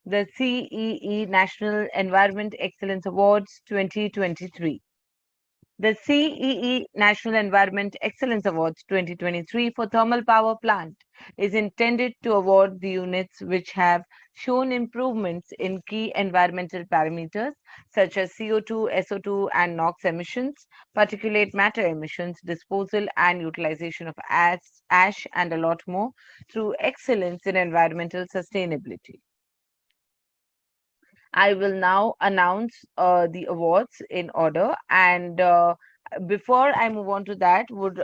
the CEE National Environment Excellence Awards 2023. The CEE National Environment Excellence Awards 2023 for thermal power plant is intended to award the units which have shown improvements in key environmental parameters such as CO2, SO2, and NOx emissions, particulate matter emissions, disposal and utilization of ash, and a lot more through excellence in environmental sustainability. I will now announce the awards in order. And before I move on to that, would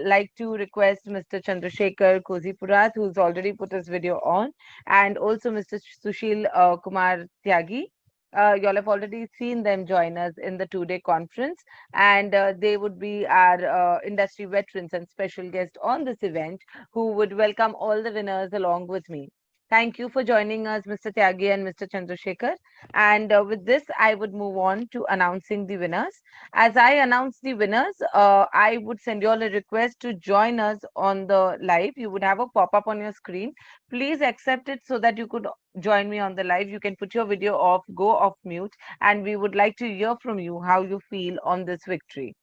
like to request Mr. Chandrasekhar Kozipurat, who's already put his video on, and also Mr. Sushil Kumar Tyagi. You all have already seen them join us in the two-day conference, and they would be our industry veterans and special guests on this event who would welcome all the winners along with me. Thank you for joining us, Mr. Tyagi and Mr. Chandrasekhar. And with this, I would move on to announcing the winners. As I announce the winners, I would send you all a request to join us on the live. You would have a pop-up on your screen. Please accept it so that you could join me on the live. You can put your video off, go off mute, and we would like to hear from you how you feel on this victory.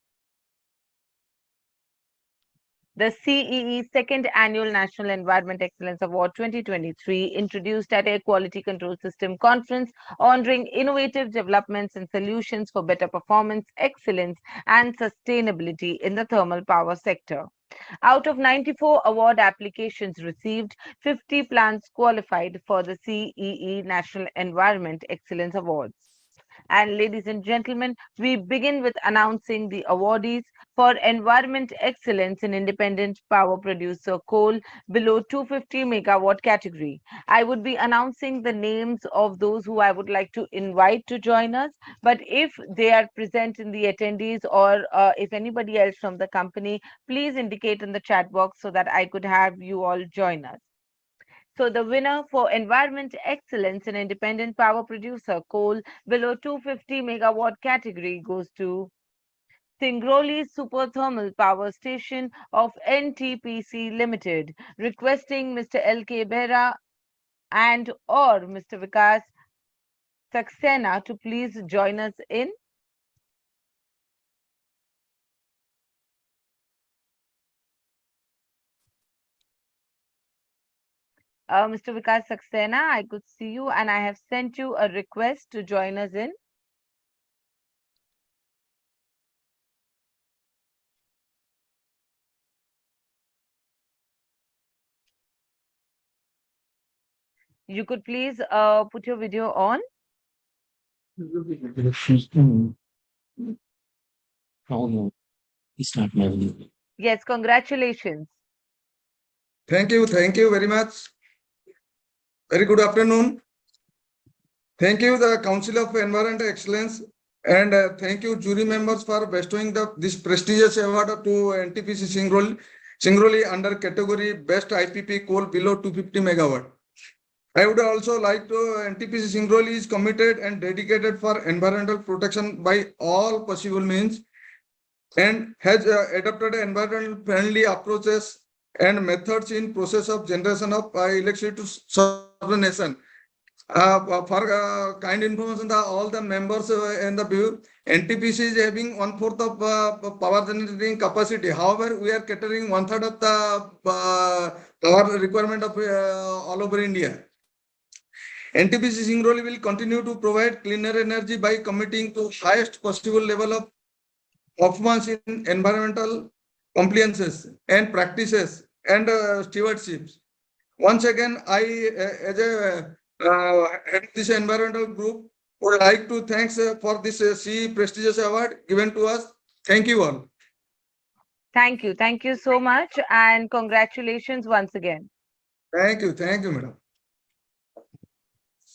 The CEE Second Annual National Environment Excellence Award 2023, introduced at Air Quality Control System Conference, honoring innovative developments and solutions for better performance, excellence, and sustainability in the thermal power sector. Out of 94 award applications received, 50 plants qualified for the CEE National Environment Excellence Awards. And ladies and gentlemen, we begin with announcing the awardees for Environment Excellence in Independent Power Producer Coal below 250 megawatt category. I would be announcing the names of those who I would like to invite to join us. But if they are present in the attendees, or if anybody else from the company, please indicate in the chat box so that I could have you all join us. So the winner for Environment Excellence in Independent Power Producer Coal below 250 megawatt category goes to Singrauli Superthermal Power Station of NTPC Limited, requesting Mr. L.K. Behra and or Mr. Vikas Saxena to please join us in. Mr. Vikas Saxena, I could see you and I have sent you a request to join us in. You could please put your video on. Oh no, it's not my video. Yes, congratulations. Thank you very much. Very good afternoon. Thank you, the Council of Environmental Excellence, and thank you, jury members, for bestowing this prestigious award to NTPC Singrauli under category Best IPP Coal below 250 megawatt. I would also like to NTPC Singrauli is committed and dedicated for environmental protection by all possible means, and has adopted environmental friendly approaches and methods in process of generation of electricity to serve the nation. For kind information, all the members in the view, NTPC is having 1/4 of power generating capacity. However, we are catering 1/3 of the power requirement of all over India. NTPC Singrauli will continue to provide cleaner energy by committing to highest possible level of performance in environmental compliances and practices and stewardships. Once again, I, as a head of this environmental group, would like to thanks for this CE prestigious award given to us. Thank you all. Thank you. Thank you so much. And congratulations once again. Thank you, madam.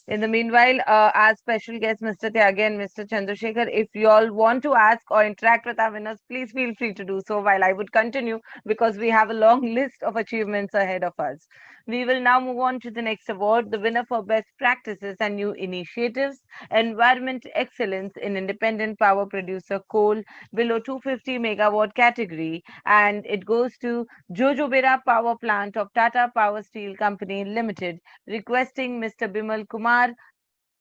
In the meanwhile, our special guests, Mr. Tyagi and Mr. Chandrasekhar, if you all want to ask or interact with our winners, please feel free to do so while I would continue, because we have a long list of achievements ahead of us. We will now move on to the next award, the winner for Best Practices and New Initiatives, Environment Excellence in Independent Power Producer Coal below 250 megawatt category, and it goes to Jojobera Power Plant of Tata Power Steel Company Limited, requesting Mr. Bimal Kumar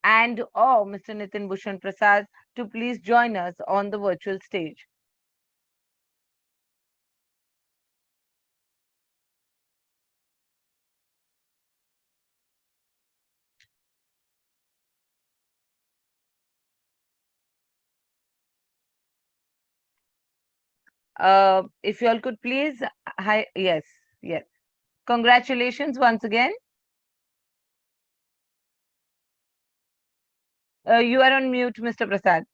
and or Mr. Nitin Bhushan Prasad to please join us on the virtual stage. If you all could please, hi, yes, yes. Congratulations once again. You are on mute, Mr. Prasad.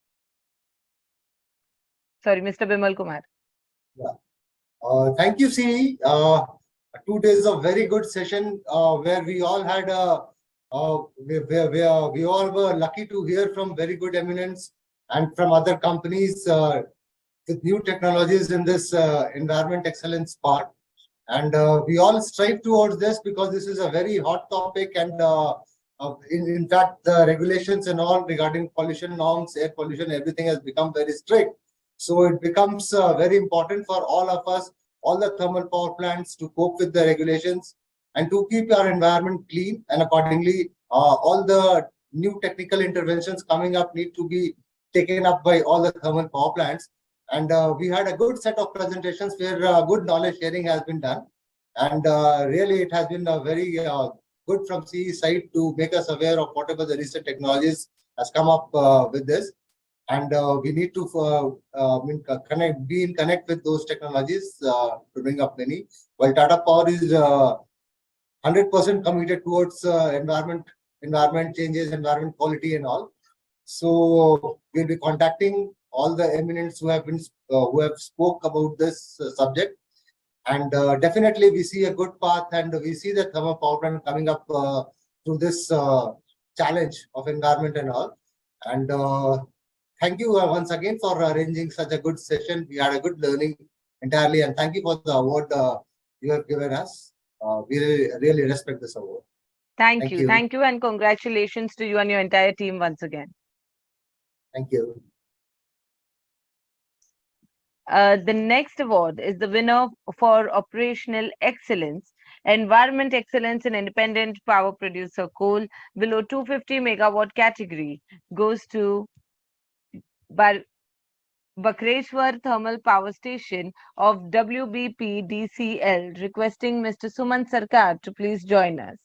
Sorry, Mr. Bimal Kumar. Thank you, CE. 2 days of very good session where we all had we all were lucky to hear from very good eminence and from other companies with new technologies in this environment excellence part. And we all strive towards this because this is a very hot topic, and in fact, the regulations and all regarding pollution norms, air pollution, everything has become very strict. So it becomes very important for all of us, all the thermal power plants, to cope with the regulations and to keep our environment clean. And accordingly, all the new technical interventions coming up need to be taken up by all the thermal power plants. And we had a good set of presentations where good knowledge sharing has been done. And really, it has been a very good from CE side to make us aware of whatever the recent technologies has come up with this. And we need to be in connect with those technologies to bring up many. While Tata Power is 100% committed towards environment changes, environment quality and all. So we'll be contacting all the eminents who have spoke about this subject. And definitely we see a good path, and we see the thermal power plant coming up through this challenge of environment and all. And thank you once again for arranging such a good session. We had a good learning entirely, and thank you for the award you have given us. We really respect this award. Thank you. Thank you, and congratulations to you and your entire team once again. Thank you. The next award is the winner for Operational Excellence, Environment Excellence in Independent Power Producer Coal below 250 megawatt category, goes to Bakreshwar Thermal Power Station of WBP DCL, requesting Mr. Suman Sarkar to please join us.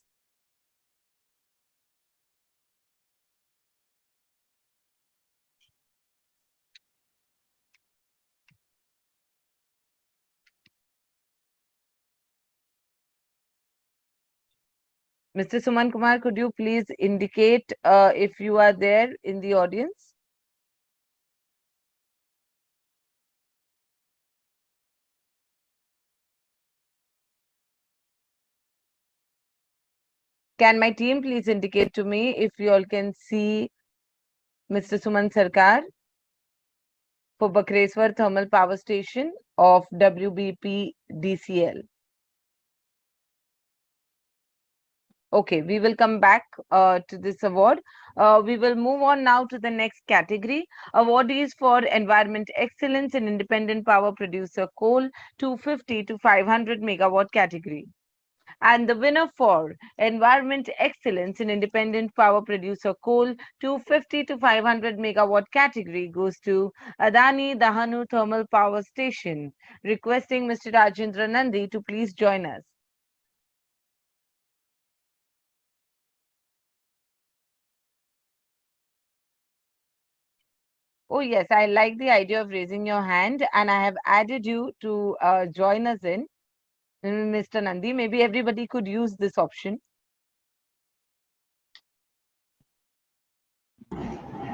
Mr. Suman Kumar, could you please indicate if you are there in the audience? Can my team please indicate to me if you all can see Mr. Suman Sarkar for Bakreshwar Thermal Power Station of WBP DCL? Okay, we will come back to this award. We will move on now to the next category. Awardees for Environment Excellence in Independent Power Producer Coal 250 to 500 megawatt category. And the winner for Environment Excellence in Independent Power Producer Coal 250 to 500 megawatt category goes to Adani Dahanu Thermal Power Station, requesting Mr. Rajendra Nandi to please join us. Oh, yes, I like the idea of raising your hand, and I have added you to join us in. Mr. Nandi, maybe everybody could use this option.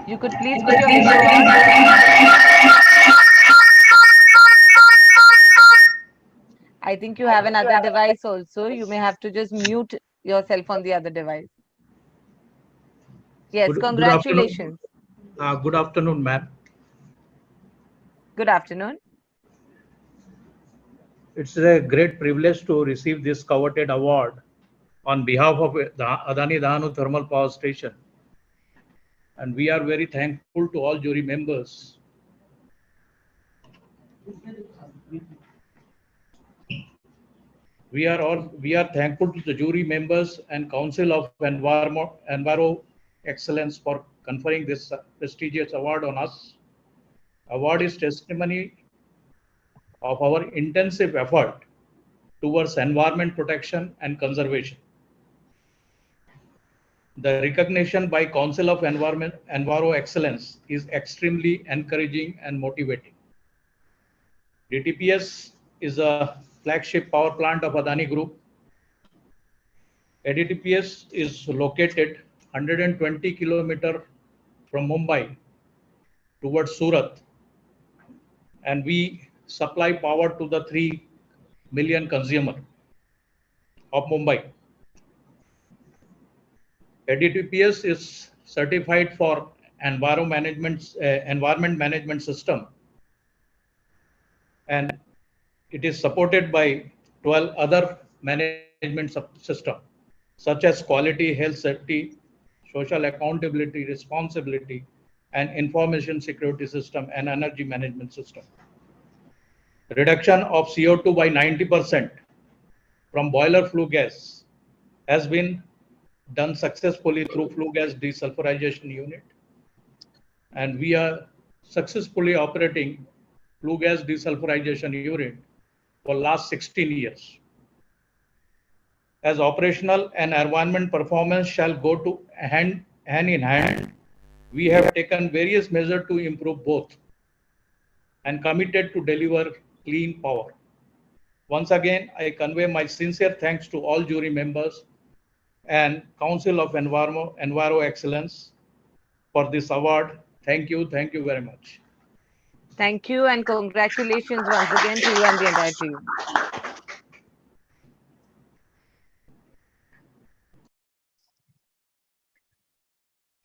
You could please put your video on. I think you have another device also. You may have to just mute yourself on the other device. Yes, congratulations. Good afternoon, ma'am. Good afternoon. It's a great privilege to receive this coveted award on behalf of the Adani Dahanu Thermal Power Station. And we are very thankful to all jury members. We are thankful to the jury members and Council of Enviro Excellence for conferring this prestigious award on us. Award is testimony of our intensive effort towards environment protection and conservation. The recognition by Council of Enviro Excellence is extremely encouraging and motivating. DTPS is a flagship power plant of Adani Group. DTPS is located 120 kilometers from Mumbai towards Surat, and we supply power to the 3 million consumer of Mumbai. DTPS is certified for environment management system, and it is supported by 12 other management systems such as quality, health, safety, social accountability, responsibility, and information security system and energy management system. Reduction of CO2 by 90% from boiler flue gas has been done successfully through flue gas desulfurization unit, and we are successfully operating flue gas desulfurization unit for last 16 years. As operational and environment performance shall go to hand in hand, we have taken various measures to improve both and committed to deliver clean power. Once again, I convey my sincere thanks to all jury members and Council of Enviro Excellence for this award. Thank you very much. Thank you and congratulations once again to you and the entire team.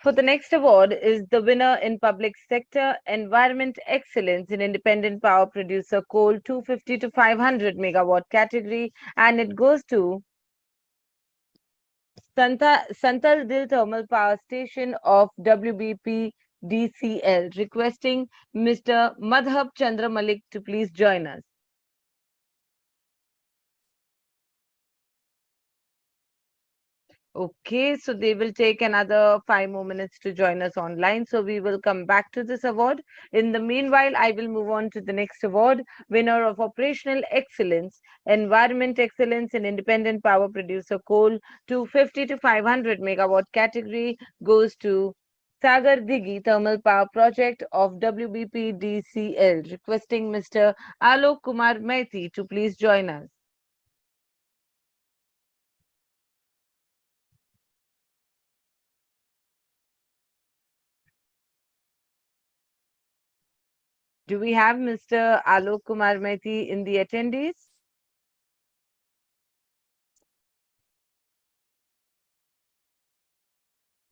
For the next award is the winner in Public Sector Environment Excellence in Independent Power Producer Coal 250 to 500 megawatt category, and it goes to Santal Dil Thermal Power Station of WBP DCL, requesting Mr. Madhab Chandra Malik to please join us. Okay, so they will take another 5 more minutes to join us online. So we will come back to this award. In the meanwhile, I will move on to the next award. Winner of Operational Excellence, Environment Excellence in Independent Power Producer Coal 250 to 500 megawatt category goes to Sagar Digi Thermal Power Project of WBP DCL, requesting Mr. Alok Kumar Maiti to please join us. Do we have Mr. Alok Kumar Maiti in the attendees?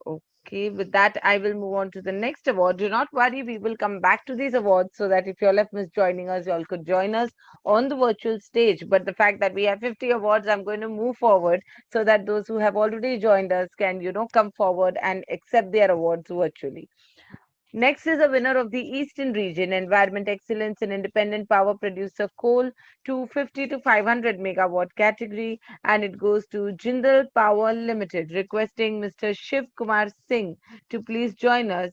Okay, with that, I will move on to the next award. Do not worry, we will come back to these awards so that if you all have missed joining us, you all could join us on the virtual stage. But the fact that we have 50 awards, I'm going to move forward so that those who have already joined us can, come forward and accept their awards virtually. Next is a winner of the Eastern Region Environment Excellence in Independent Power Producer Coal 250 to 500 megawatt category, and it goes to Jindal Power Limited, requesting Mr. Shiv Kumar Singh to please join us.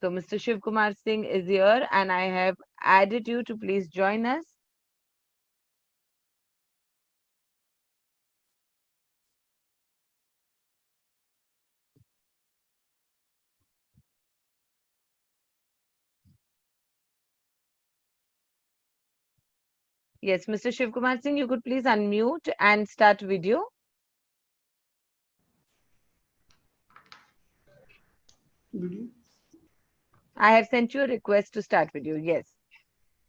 So Mr. Shiv Kumar Singh is here and I have added you to please join us. Yes, Mr. Shiv Kumar Singh, you could please unmute and start video. I have sent you a request to start video. Yes.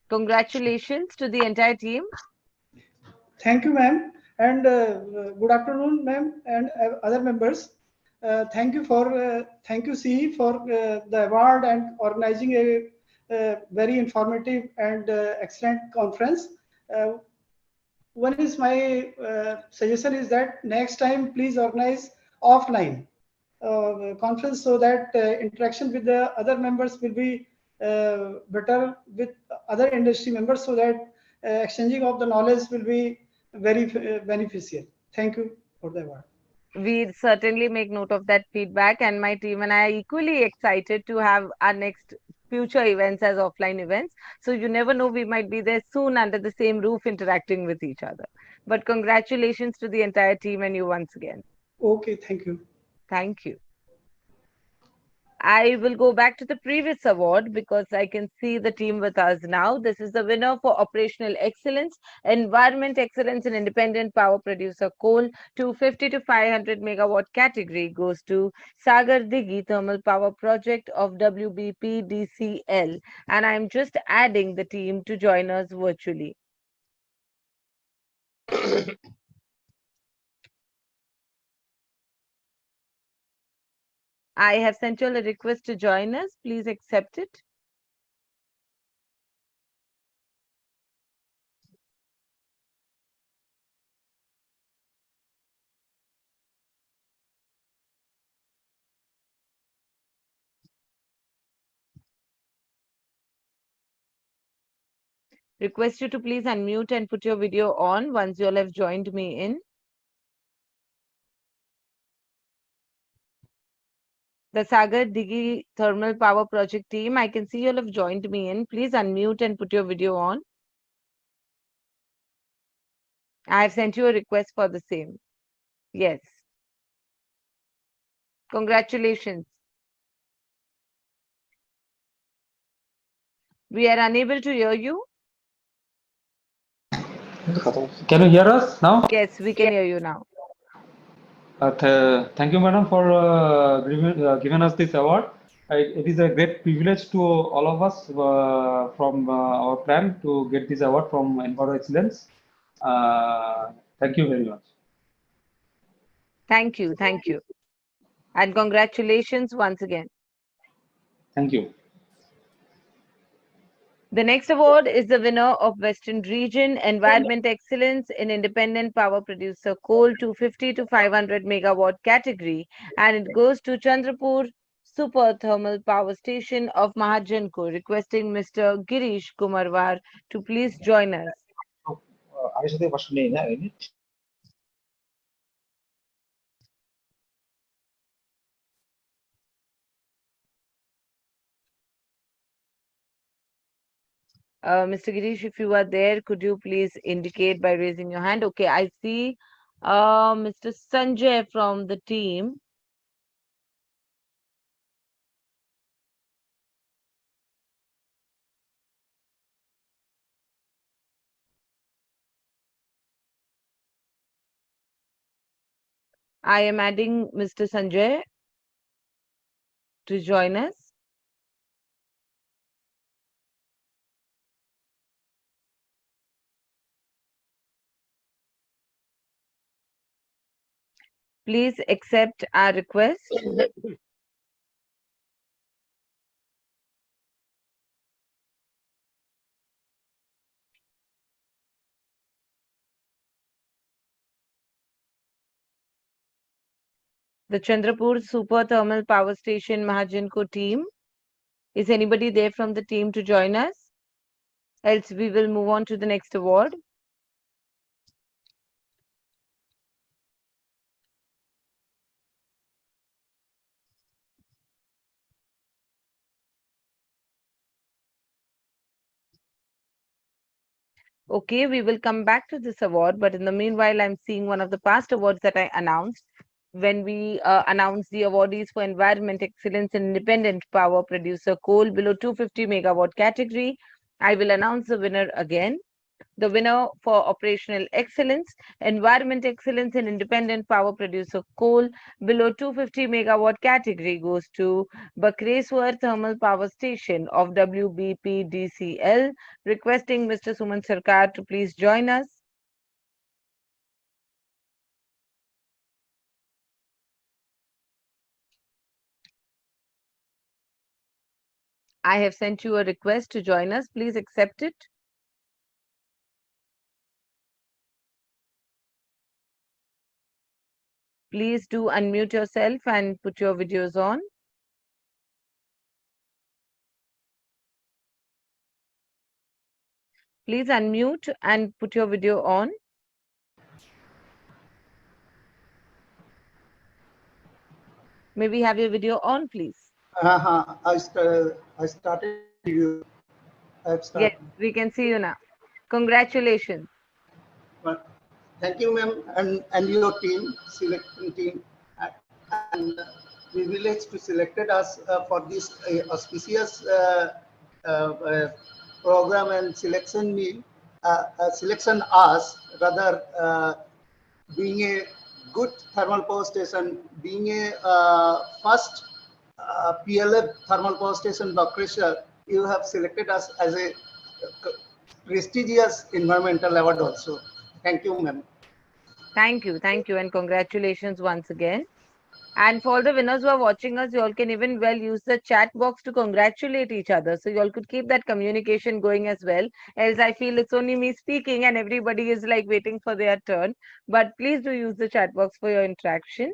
Congratulations to the entire team. Thank you, ma'am. And good afternoon, ma'am, and other members. Thank you, CE, for the award and organizing a very informative and excellent conference. One is my suggestion is that next time please organize offline conference so that interaction with the other members will be better with other industry members, so that exchanging of the knowledge will be very beneficial. Thank you for the award. We certainly make note of that feedback, and my team and I are equally excited to have our next future events as offline events. So you never know, we might be there soon under the same roof interacting with each other. But congratulations to the entire team and you once again. Okay, thank you. Thank you. I will go back to the previous award because I can see the team with us now. This is the winner for Operational Excellence, Environment Excellence in Independent Power Producer Coal 250 to 500 megawatt category goes to Sagar Digi Thermal Power Project of WBP DCL. And I'm just adding the team to join us virtually. I have sent you all a request to join us. Please accept it. Request you to please unmute and put your video on once you all have joined me in. The Sagar Digi Thermal Power Project team, I can see you all have joined me in. Please unmute and put your video on. I have sent you a request for the same. Yes. Congratulations. We are unable to hear you. Can you hear us now? Yes, we can hear you now. Thank you, madam, for giving us this award. It is a great privilege to all of us from our plan to get this award from Enviro Excellence. Thank you very much. Thank you. Thank you. And congratulations once again. Thank you. The next award is the winner of Western Region Environment Excellence in Independent Power Producer Coal 250 to 500 megawatt category, and it goes to Chandrapur Super Thermal Power Station of Mahajanko, requesting Mr. Girish Kumarwar to please join us. Mr. Girish, if you are there, could you please indicate by raising your hand? Okay, I see Mr. Sanjay from the team. I am adding Mr. Sanjay to join us. Please accept our request. The Chandrapur Super Thermal Power Station Mahajanko team. Is anybody there from the team to join us? Else we will move on to the next award. Okay, we will come back to this award, but in the meanwhile, I'm seeing one of the past awards that I announced when we announced the awardees for Environment Excellence in Independent Power Producer Coal below 250 megawatt category. I will announce the winner again. The winner for Operational Excellence, Environment Excellence in Independent Power Producer Coal below 250 megawatt category goes to Bakreswar Thermal Power Station of WBPDCL, requesting Mr. Suman Sarkar to please join us. I have sent you a request to join us. Please accept it. Please do unmute yourself and put your videos on. Please unmute and put your video on. May we have your video on, please? I started you. I've Yes, started. we can see you now. Congratulations. But thank you, ma'am, and your team, selection team, and privileged to selected us for this auspicious program and selection me, selection us rather being a good thermal power station, being a first PLF thermal power station Bakreshwar, you have selected us as a prestigious environmental award also. Thank you, ma'am. Thank you, and congratulations once again. And for the winners who are watching us, you all can even well use the chat box to congratulate each other. So you all could keep that communication going as well. Else I feel it's only me speaking and everybody is like waiting for their turn. But please do use the chat box for your interaction.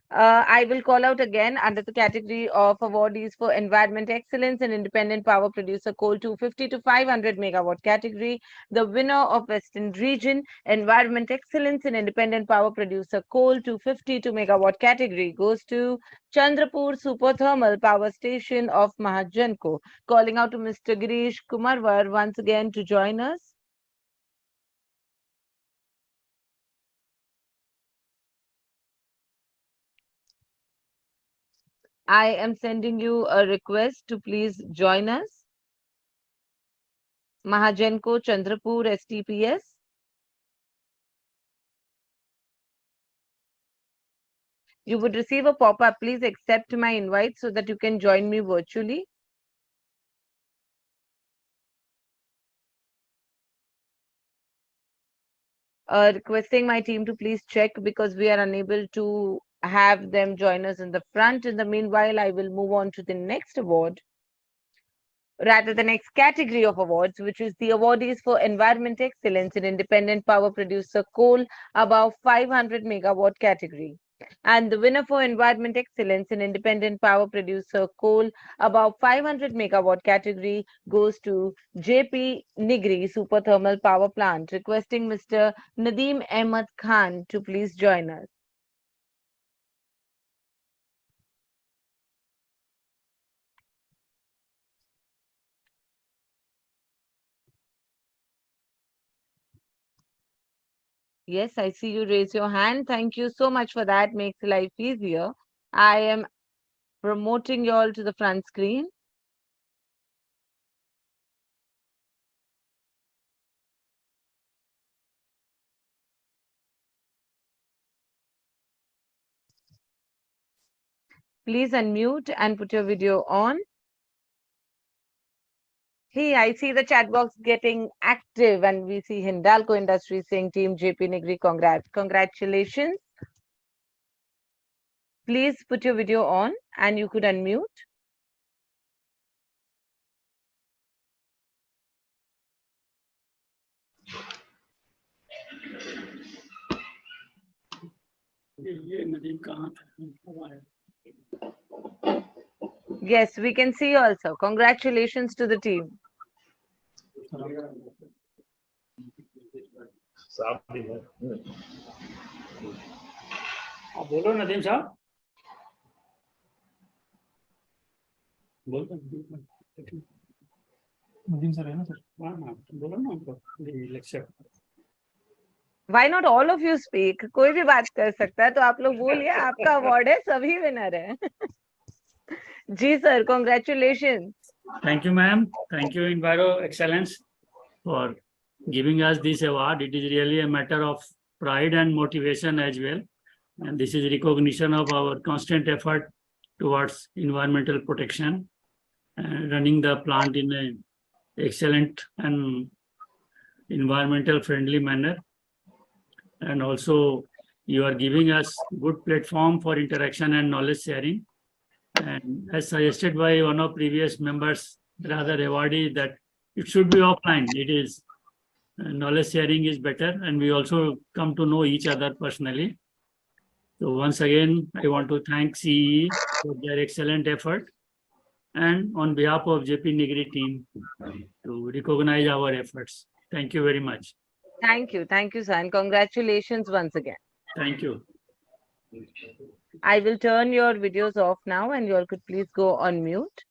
I will call out again under the category of awardees for environment excellence and independent power producer coal 250 to 500 megawatt category. The winner of Western region environment excellence and independent power producer coal 250 to megawatt category goes to Chandrapur Super Thermal Power Station of Mahajanko. Calling out to Mr. Girish Kumarwar once again to join us. I am sending you a request to please join us. Mahajanko Chandrapur STPS. You would receive a pop-up. Please accept my invite so that you can join me virtually. Requesting my team to please check because we are unable to have them join us in the front. In the meanwhile, I will move on to the next award. Rather, the next category of awards, which is the awardees for environment excellence in independent power producer coal above 500 megawatt category. And the winner for environment excellence in independent power producer coal above 500 megawatt category goes to JP Nigri Super Thermal Power Plant. Requesting Mr. Nadeem Ahmad Khan to please join us. Yes, I see you raise your hand. Thank you so much for that. Makes life easier. I am promoting you all to the front screen. Please unmute and put your video on. Hey, I see the chat box getting active and we see Hindalco Industries saying Team JP Nigri, congratulations. Please put your video on and you could unmute. Yes, we can see you also. Congratulations to the team. बोलो नदीम साहब Nadeem sir है ना sir बोलो ना उनको lecture Why not all of you speak? कोई भी बात कर सकता है तो आप लोग बोलिए आपका अवार्ड है सभी विनर है जी sir congratulations. Thank you, ma'am. Thank you, Enviro Excellence, for giving us this award. It is really a matter of pride and motivation as well. And this is recognition of our constant effort towards environmental protection and running the plant in an excellent and environmental friendly manner. And also you are giving us good platform for interaction and knowledge sharing. And as suggested by one of previous members, rather awardee that it should be offline. It is knowledge sharing is better, and we also come to know each other personally. So once again, I want to thank CE for their excellent effort, and on behalf of JP Nigri team to recognize our efforts. Thank you very much. Thank you, sir, and congratulations once again. Thank you. I will turn your videos off now, and you all could please go on mute.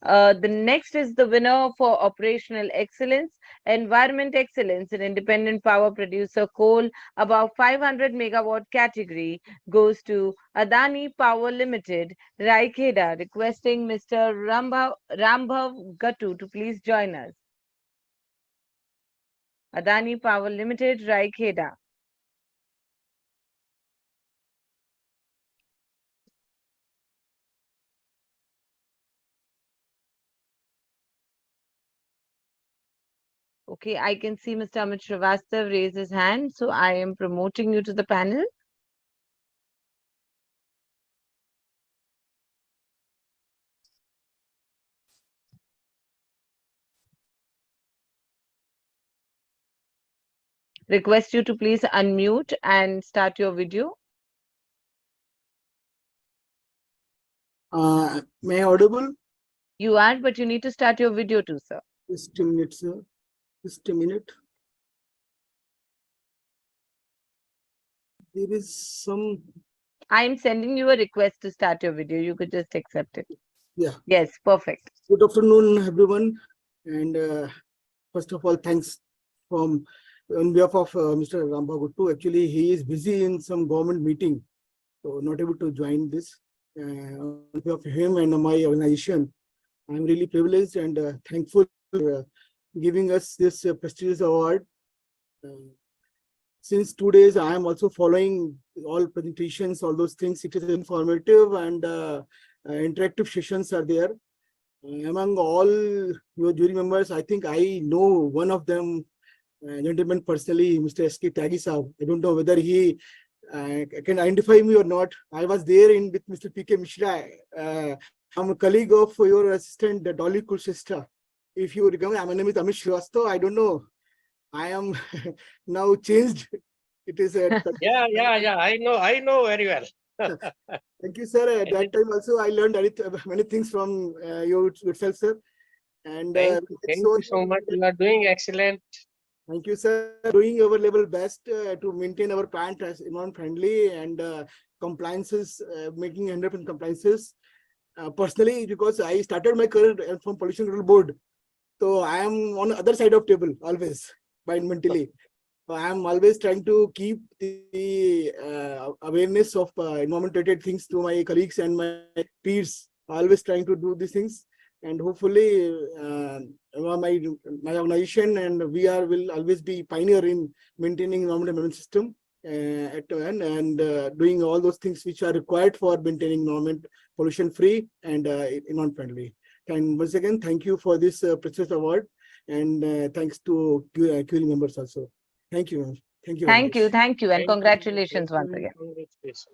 The next is the winner for operational excellence, environment excellence in independent power producer coal above 500 megawatt category goes to Adani Power Limited, Raikheda, requesting Mr. Rambhav Gattu to please join us. Adani Power Limited, Raikheda. Okay, I can see Mr. Amit Srivastav raise his hand, so I am promoting you to the panel. Request you to please unmute and start your video. May I audible? You are, but you need to start your video too, sir. Just a minute, sir. Just a minute. There is some. I am sending you a request to start your video. You could just accept it. Yeah. Yes, perfect. Good afternoon, everyone. And first of all, thanks on behalf of Mr. Rambhav Gattu. Actually, he is busy in some government meeting, so not able to join this. On behalf of him and my organization, I'm really privileged and thankful for giving us this prestigious award. Since 2 days, I am also following all presentations, all those things. It is informative and interactive sessions are there. Among all your jury members, I think I know one of them, gentleman personally, Mr. S.K. Tyagi Saab. I don't know whether he can identify me or not. I was there with Mr. P.K. Mishra. I'm a colleague of your assistant, Dolly Kulshreshtha. If you remember, my name is Amit Srivastav. I don't know. I am now changed. It is Yeah. I know very well. Thank you, sir. At that time also, I learned many things from you yourself, sir. And Thank you so much. You are doing excellent. Thank you, sir. Doing our level best to maintain our plant as environment friendly and compliances, making 100% compliances. Personally, because I started my career from Pollution Control Board, so I am on the other side of table always mentally. So I am always trying to keep the awareness of environment-related things to my colleagues and my peers. Always trying to do these things, and hopefully, my organization and we will always be pioneer in maintaining environment management system and doing all those things which are required for maintaining environment pollution-free and environment friendly. And once again, thank you for this prestigious award, and thanks to QL members also. Thank you. Thank you. Thank you, and congratulations once again. Congratulations.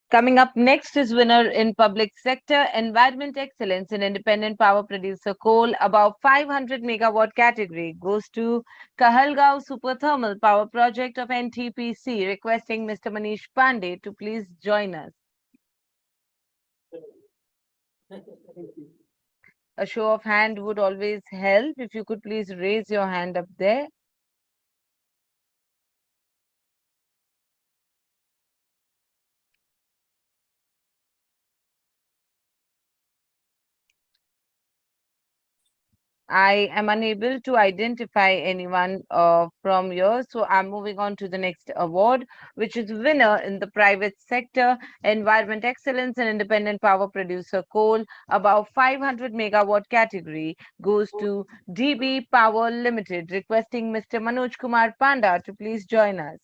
Coming up next is winner in public sector, environment excellence in independent power producer coal above 500 megawatt category goes to Kahalgaon Super Thermal Power Project of NTPC, requesting Mr. Manish Pandey to please join us. A show of hand would always help. If you could please raise your hand up there. I am unable to identify anyone from here, so I'm moving on to the next award, which is winner in the private sector, environment excellence and independent power producer coal above 500 megawatt category goes to DB Power Limited, requesting Mr. Manoj Kumar Panda to please join us.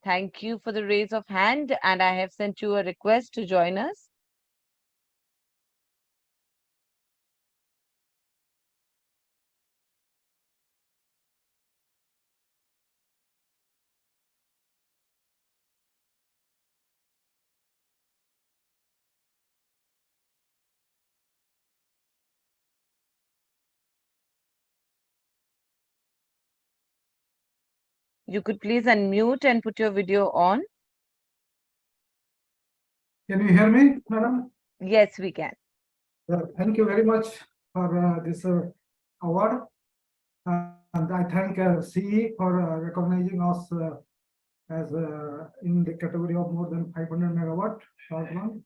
Thank you for the raise of hand, and I have sent you a request to join us. You could please unmute and put your video on. Can you hear me, madam? Yes, we can. Thank you very much for this award. And I thank CE for recognizing us as in the category of more than 500 megawatt power plant.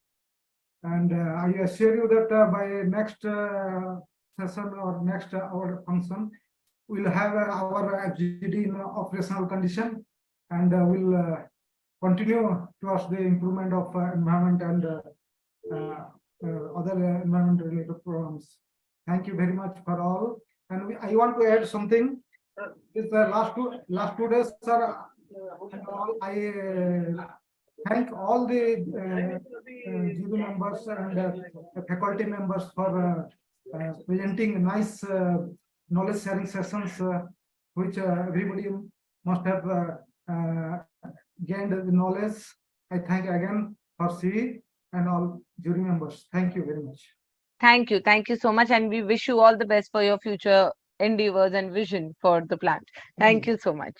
And I assure you that by next session or next our function, we'll have our FGD in operational condition, and we'll continue towards the improvement of environment and other environment related programs. Thank you very much for all. And I want to add something. This last two days, sir, I thank all the GB members and faculty members for presenting nice knowledge sharing sessions, which everybody must have gained the knowledge. I thank again for CE and all jury members. Thank you very much. Thank you. Thank you so much. And we wish you all the best for your future endeavors and vision for the plant. Thank you so much.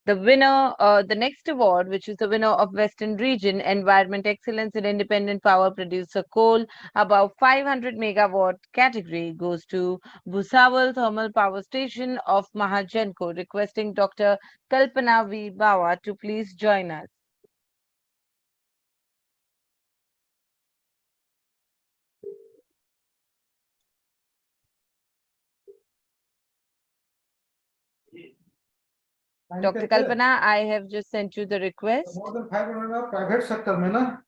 The winner, the next award, which is the winner of Western Region Environment Excellence in Independent Power Producer Coal above 500 megawatt category, goes to Bhusawal Thermal Power Station of Mahagenco, requesting Dr. Kalpana V. Bawa to please join us. Dr. Kalpana, I have just sent you the request. More than 500 private sector में ना.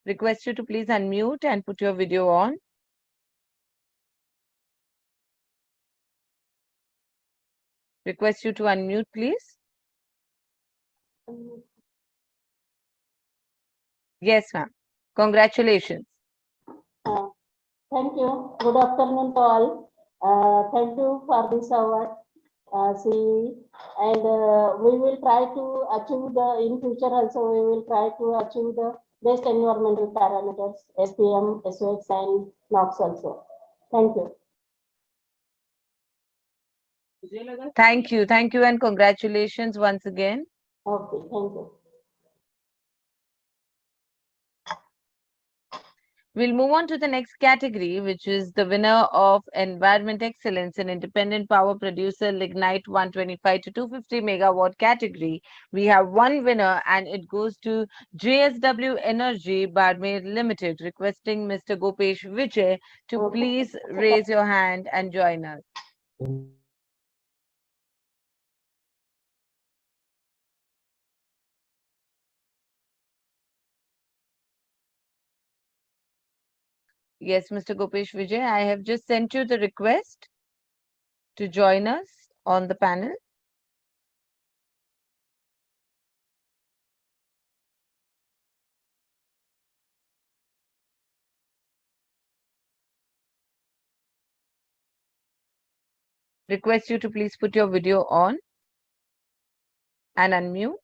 Request you to please unmute and put your video on. Request you to unmute, please. Yes, ma'am. Congratulations. Thank you. Good afternoon to all. Thank you for this award, CE. And we will try to achieve in future also, we will try to achieve the best environmental parameters, SPM, SOX and NOx also. Thank you. Thank you, and congratulations once again. Okay, thank you. We'll move on to the next category, which is the winner of Environment Excellence in Independent Power Producer Lignite 125 to 250 megawatt category. We have one winner, and it goes to JSW Energy Barmer Limited, requesting Mr. Gopesh Vijay to please raise your hand and join us. Yes, Mr. Gopesh Vijay, I have just sent you the request to join us on the panel. Request you to please put your video on and unmute.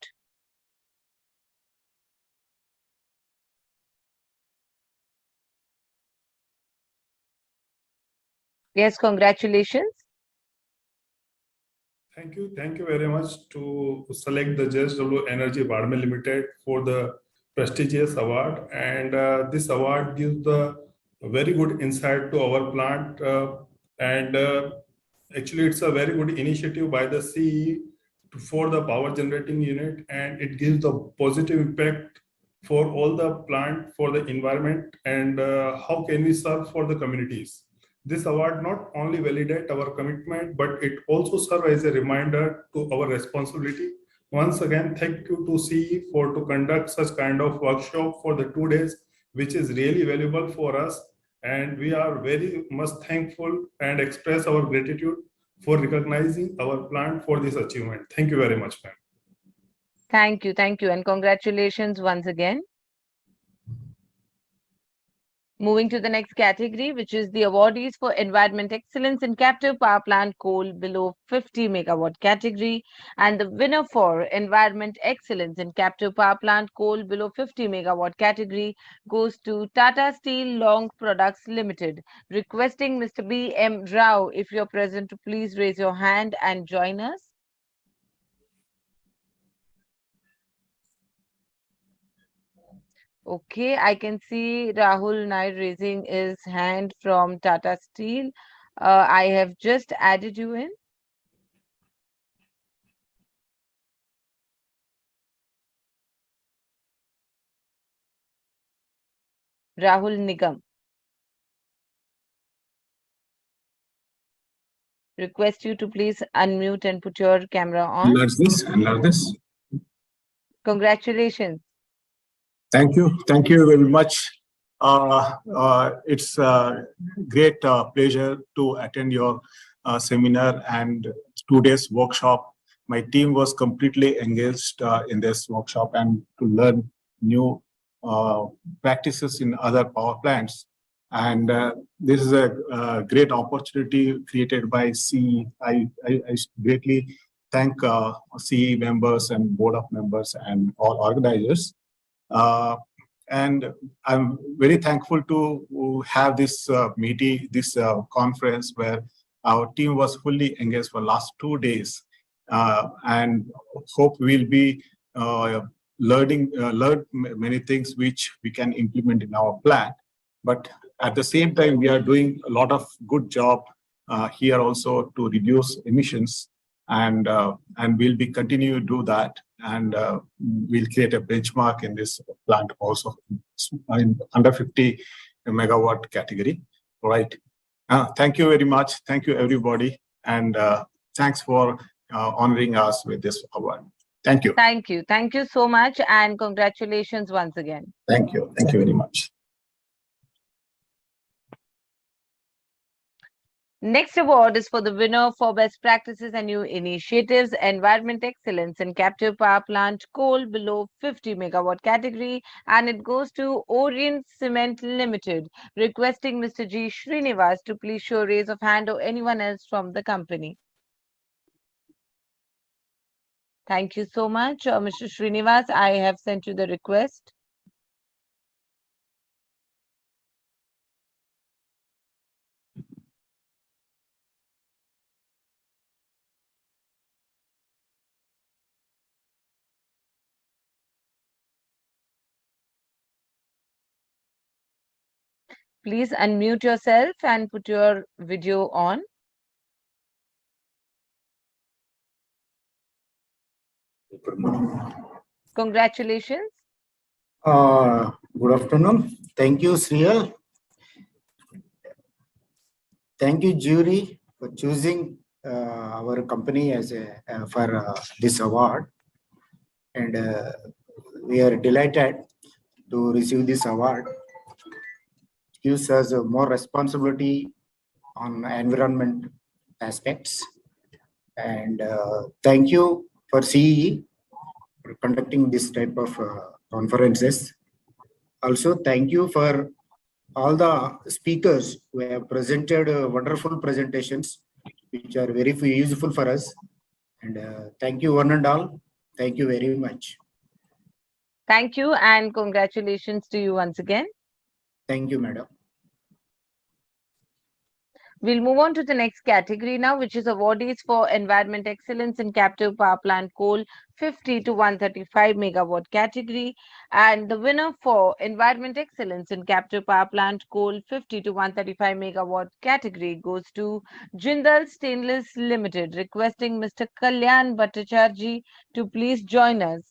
Yes, congratulations. Thank you very much to select the JSW Energy Barmer Limited for the prestigious award. And this award gives the very good insight to our plant. Actually, it's a very good initiative by the CE for the power generating unit, and it gives the positive impact for all the plant, for the environment, and how can we serve for the communities. This award not only validates our commitment, but it also serves as a reminder to our responsibility. Once again, thank you to CE for to conduct such kind of workshop for the 2 days, which is really valuable for us. And we are very much thankful and express our gratitude for recognizing our plant for this achievement. Thank you very much, ma'am. Thank you, and congratulations once again. Moving to the next category, which is the awardees for environment excellence in captive power plant coal below 50 megawatt category. And the winner for environment excellence in captive power plant coal below 50 megawatt category goes to Tata Steel Long Products Limited. Requesting Mr. B. M. Rao, if you're present, to please raise your hand and join us. Okay, I can see Rahul Nair raising his hand from Tata Steel. I have just added you in. Rahul Nigam. Request you to please unmute and put your camera on. Enlarge this. Congratulations. Thank you very much. It's a great pleasure to attend your seminar and 2 days workshop. My team was completely engaged in this workshop and to learn new practices in other power plants. And this is a great opportunity created by CE. I greatly thank CE members and board of members and all organizers. And I'm very thankful to have this meeting, this conference where our team was fully engaged for last 2 days, and hope we'll be learn many things which we can implement in our plan. But at the same time, we are doing a lot of good job here also to reduce emissions, and we'll be continue to do that, and we'll create a benchmark in this plant also in under 50 megawatt category. All right. Thank you very much. Thank you everybody, and thanks for honoring us with this award. Thank you. Thank you. Thank you so much, and congratulations once again. Thank you. Thank you very much. Next award is for the winner for best practices and new initiatives, environment excellence in captive power plant coal below 50 megawatt category, and it goes to Orient Cement Limited. Requesting Mr. G. Srinivas to please show raise of hand or anyone else from the company. Thank you so much, Mr. Srinivas. I have sent you the request. Please unmute yourself and put your video on. Congratulations. Good afternoon. Thank you, Sriya. Thank you, jury, for choosing our company as for this award. And we are delighted to receive this award. It gives us more responsibility on environment aspects. And thank you for CE for conducting this type of conferences. Also, thank you for all the speakers who have presented wonderful presentations, which are very useful for us. And thank you one and all. Thank you very much. Thank you, and congratulations to you once again. Thank you, madam. We'll move on to the next category now, which is awardees for environment excellence in captive power plant coal 50 to 135 megawatt category. And the winner for environment excellence in captive power plant coal 50 to 135 megawatt category goes to Jindal Stainless Limited. Requesting Mr. Kalyan Bhattacharjee to please join us.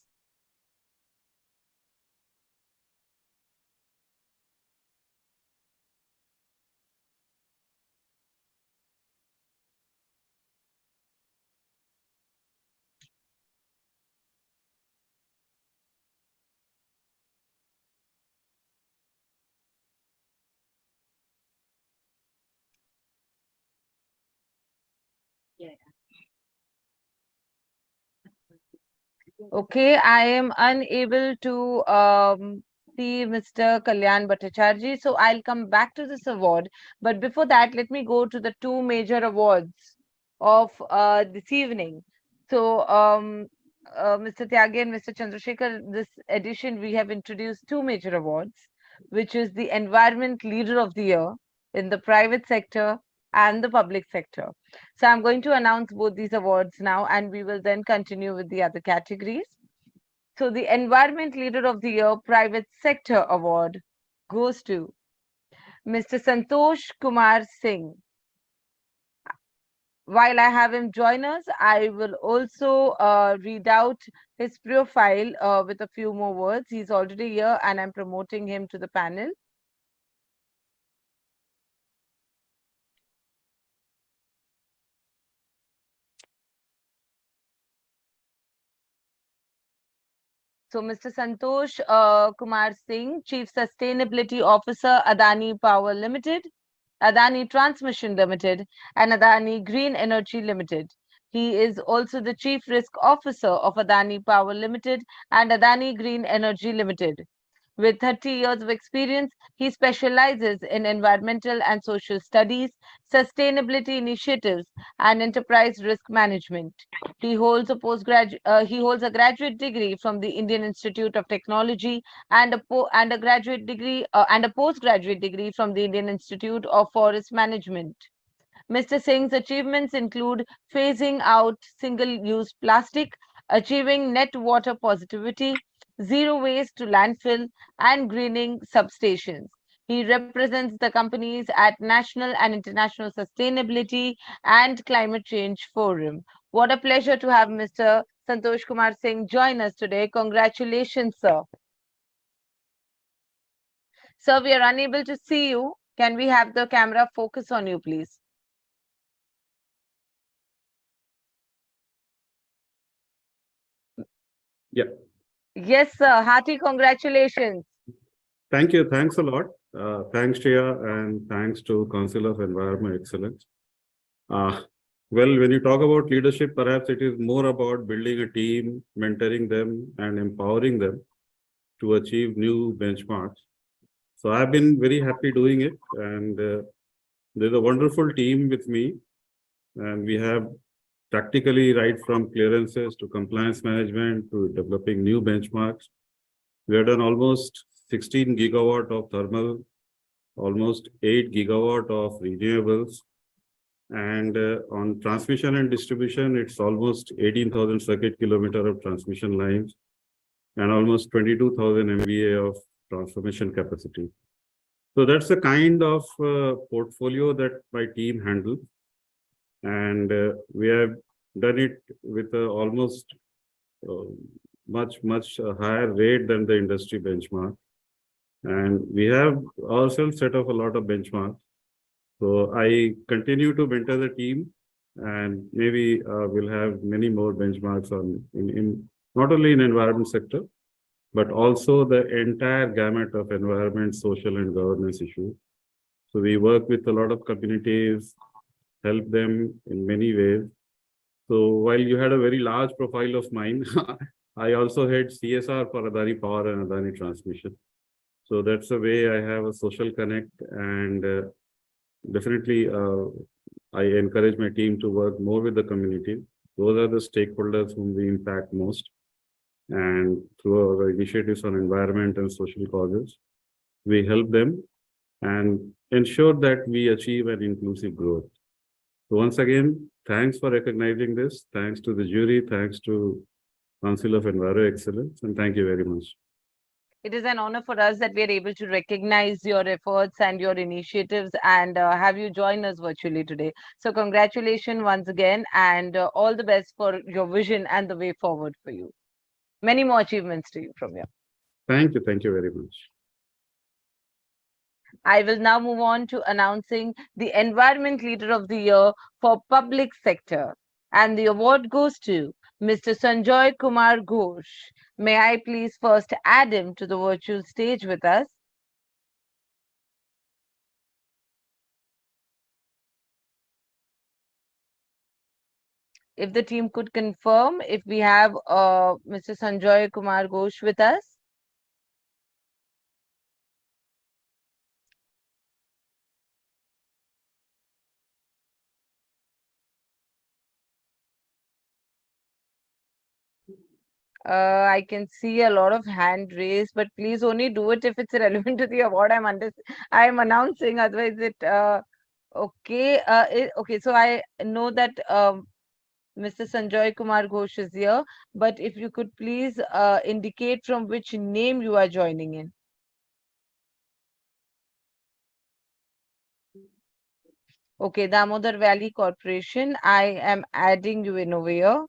Okay, I am unable to see Mr. Kalyan Bhattacharjee. So I'll come back to this award. But before that, let me go to the two major awards of this evening. So, Mr. Tyagi and Mr. Chandrasekhar, this edition we have introduced two major awards, which is the Environment Leader of the Year in the private sector and the public sector. So I'm going to announce both these awards now, and we will then continue with the other categories. So the Environment Leader of the Year Private Sector Award goes to Mr. Santosh Kumar Singh. While I have him join us, I will also read out his profile with a few more words. He's already here and I'm promoting him to the panel. So Mr. Santosh Kumar Singh, Chief Sustainability Officer, Adani Power Limited, Adani Transmission Limited, and Adani Green Energy Limited. He is also the Chief Risk Officer of Adani Power Limited and Adani Green Energy Limited. With 30 years of experience, he specializes in environmental and social studies, sustainability initiatives, and enterprise risk management. He holds a graduate degree from the Indian Institute of Technology and a graduate degree and a postgraduate degree from the Indian Institute of Forest Management. Mr. Singh's achievements include phasing out single-use plastic, achieving net water positivity, zero waste to landfill, and greening substations. He represents the companies at national and international sustainability and climate change forum. What a pleasure to have Mr. Santosh Kumar Singh join us today. Congratulations, sir. Sir, we are unable to see you. Can we have the camera focus on you, please? Yeah. Yes, sir. Hearty congratulations. Thank you. Thanks a lot. Thanks, Shreya, and thanks to Council of Environment Excellence. Well, when you talk about leadership, perhaps it is more about building a team, mentoring them, and empowering them to achieve new benchmarks. So I've been very happy doing it, and there's a wonderful team with me, and we have practically right from clearances to compliance management to developing new benchmarks. We have done almost 16 gigawatt of thermal, almost 8 gigawatt of renewables. And on transmission and distribution, it's almost 18,000 circuit kilometer of transmission lines and almost 22,000 MVA of transformation capacity. So that's the kind of portfolio that my team handles. And we have done it with almost much higher rate than the industry benchmark. And we have ourselves set up a lot of benchmarks. So I continue to mentor the team, and maybe we'll have many more benchmarks on in not only in environment sector, but also the entire gamut of environment, social, and governance issues. So we work with a lot of communities, help them in many ways. So while you had a very large profile of mine, I also had CSR for Adani Power and Adani Transmission. So that's the way I have a social connect, and definitely I encourage my team to work more with the community. Those are the stakeholders whom we impact most. And through our initiatives on environment and social causes, we help them and ensure that we achieve an inclusive growth. So once again, thanks for recognizing this. Thanks to the jury. Thanks to Council of Enviro Excellence. And thank you very much. It is an honor for us that we are able to recognize your efforts and your initiatives and have you join us virtually today. So congratulations once again, and all the best for your vision and the way forward for you. Many more achievements to you from here. Thank you. Thank you very much. I will now move on to announcing the Environment Leader of the Year for Public Sector. And the award goes to Mr. Sanjoy Kumar Ghosh. May I please first add him to the virtual stage with us? If the team could confirm if we have Mr. Sanjoy Kumar Ghosh with us. I can see a lot of hand raised, but please only do it if it's relevant to the award I'm announcing. Otherwise, okay. Okay. So I know that Mr. Sanjoy Kumar Ghosh is here, but if you could please indicate from which name you are joining in. Okay, Damodar Valley Corporation. I am adding you in over here.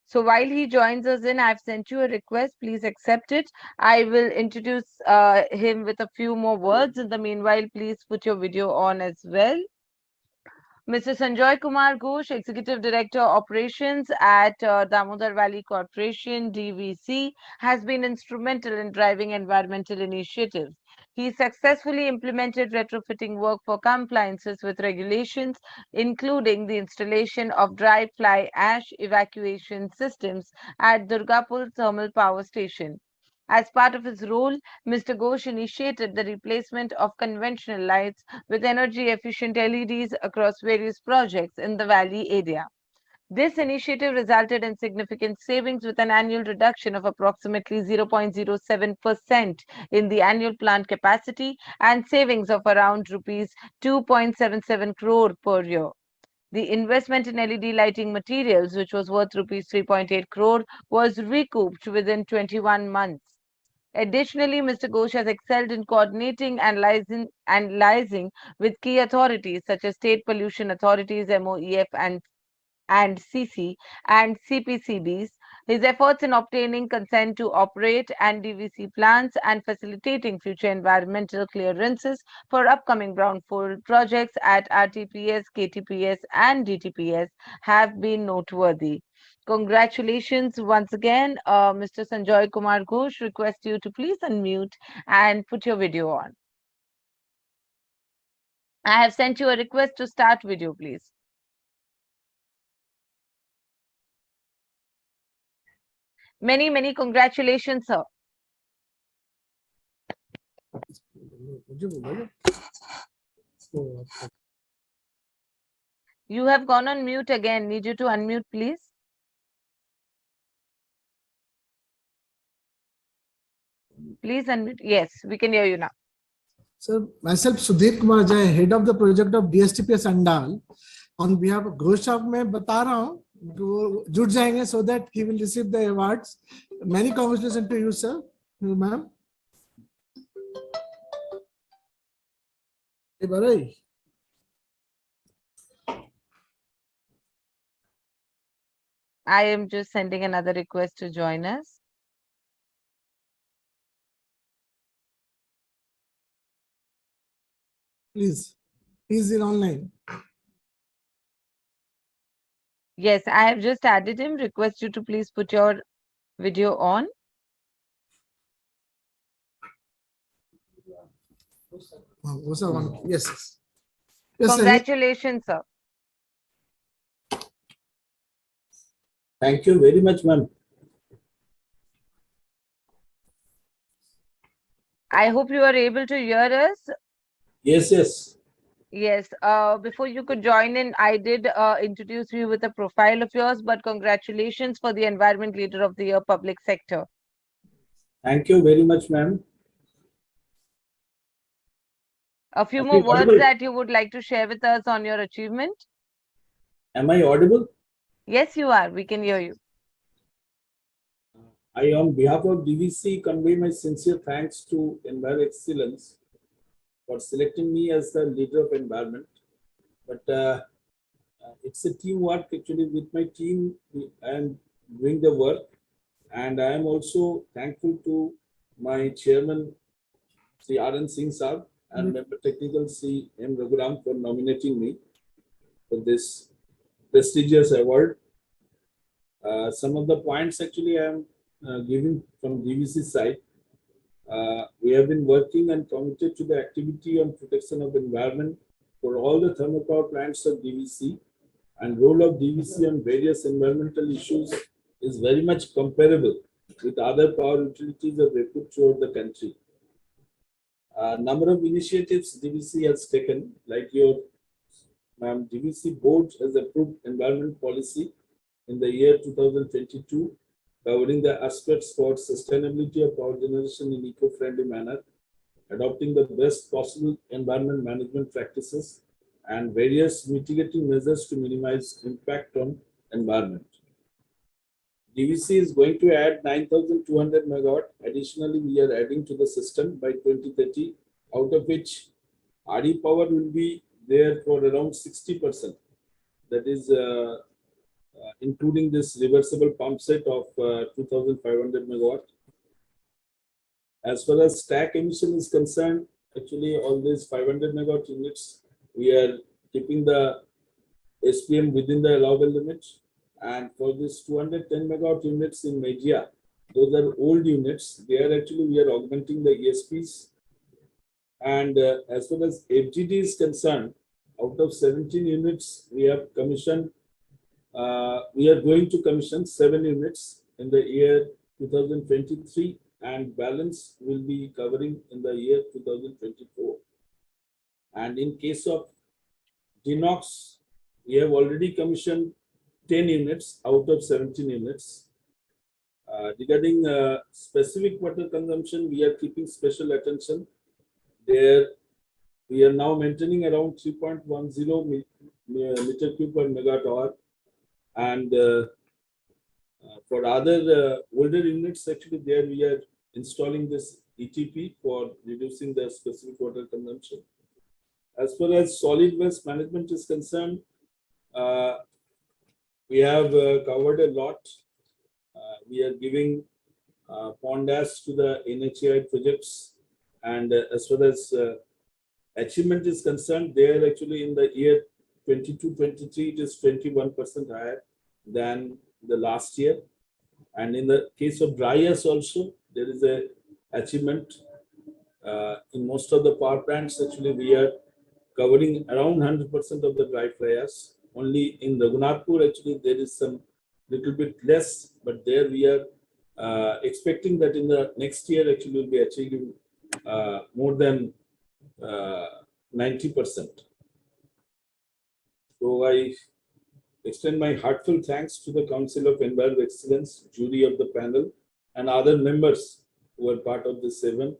So while he joins us in, I've sent you a request. Please accept it. I will introduce him with a few more words. In the meanwhile, please put your video on as well. Mr. Sanjoy Kumar Ghosh, Executive Director Operations at Damodar Valley Corporation, DVC, has been instrumental in driving environmental initiatives. He successfully implemented retrofitting work for compliances with regulations, including the installation of dry fly ash evacuation systems at Durgapur Thermal Power Station. As part of his role, Mr. Ghosh initiated the replacement of conventional lights with energy-efficient LEDs across various projects in the valley area. This initiative resulted in significant savings with an annual reduction of approximately 0.07% in the annual plant capacity and savings of around rupees 2.77 crore per year. The investment in LED lighting materials, which was worth rupees 3.8 crore, was recouped within 21 months. Additionally, Mr. Ghosh has excelled in coordinating and liaising with key authorities such as state pollution authorities, MOEF and CC and CPCBs. His efforts in obtaining consent to operate and DVC plants and facilitating future environmental clearances for upcoming brownfield projects at RTPS, KTPS and DTPS have been noteworthy. Congratulations once again, Mr. Sanjoy Kumar Ghosh. Request you to please unmute and put your video on. I have sent you a request to start video, please. Many congratulations, sir. You have gone on mute again. Need you to unmute, please. Please unmute. Yes, we can hear you now. Sir, myself Sudhir Kumar Jay, head of the project of DSTPS Andal. On behalf of Ghosh साहब मैं बता रहा हूँ वो जुड़ जाएंगे so that he will receive the awards. Many congratulations to you, sir, ma'am. I am just sending another request to join us. Please, he's in online. Yes, I have just added him. Request you to please put your video on. Yes. Congratulations, sir. Thank you very much, ma'am. I hope you are able to hear us. Yes. Yes, before you could join in, I did introduce you with a profile of yours, but congratulations for the Environment Leader of the Year Public Sector. Thank you very much, ma'am. A few more words that you would like to share with us on your achievement? Am I audible? Yes, you are. We can hear you. I, on behalf of DVC, convey my sincere thanks to Enviro Excellence for selecting me as the leader of environment. But it's a teamwork actually. With my team, I am doing the work, and I am also thankful to my chairman, Sri R.N. Singh Saab, and member technical Sri M. Raghuram for nominating me for this prestigious award. Some of the points actually I am giving from DVC side. We have been working and committed to the activity on protection of environment for all the thermal power plants of DVC, and role of DVC on various environmental issues is very much comparable with other power utilities that we put throughout the country. Number of initiatives DVC has taken, like your DVC board has approved environment policy in the year 2022, covering the aspects for sustainability of power generation in eco-friendly manner, adopting the best possible environment management practices, and various mitigating measures to minimize impact on environment. DVC is going to add 9,200 megawatt. Additionally, we are adding to the system by 2030, out of which RE power will be there for around 60%. That is including this reversible pump set of 2,500 megawatt. As far as stack emission is concerned, actually all these 500 megawatt units, we are keeping the SPM within the allowable limit. And for this 210 megawatt units in Mejia, those are old units. There actually we are augmenting the ESPs. And as far as FGD is concerned, out of 17 units, we have commissioned, we are going to commission 7 units in the year 2023, and balance will be covering in the year 2024. And in case of Genox, we have already commissioned 10 units out of 17 units. Regarding specific water consumption, we are keeping special attention. There, we are now maintaining around 3.10 meter cube per megawatt hour. And for other older units, actually there we are installing this ETP for reducing the specific water consumption. As far as solid waste management is concerned, we have covered a lot. We are giving pond ash to the NHAI projects. And as far as achievement is concerned, there actually in the year 22-23, it is 21% higher than the last year. And in the case of dry ash also, there is a achievement. In most of the power plants, actually we are covering around 100% of the dry fly ash. Only in Raghunathpur, actually there is some little bit less, but there we are expecting that in the next year actually we'll be achieving more than 90%. So I extend my heartfelt thanks to the Council of Environmental Excellence, jury of the panel, and other members who are part of this event.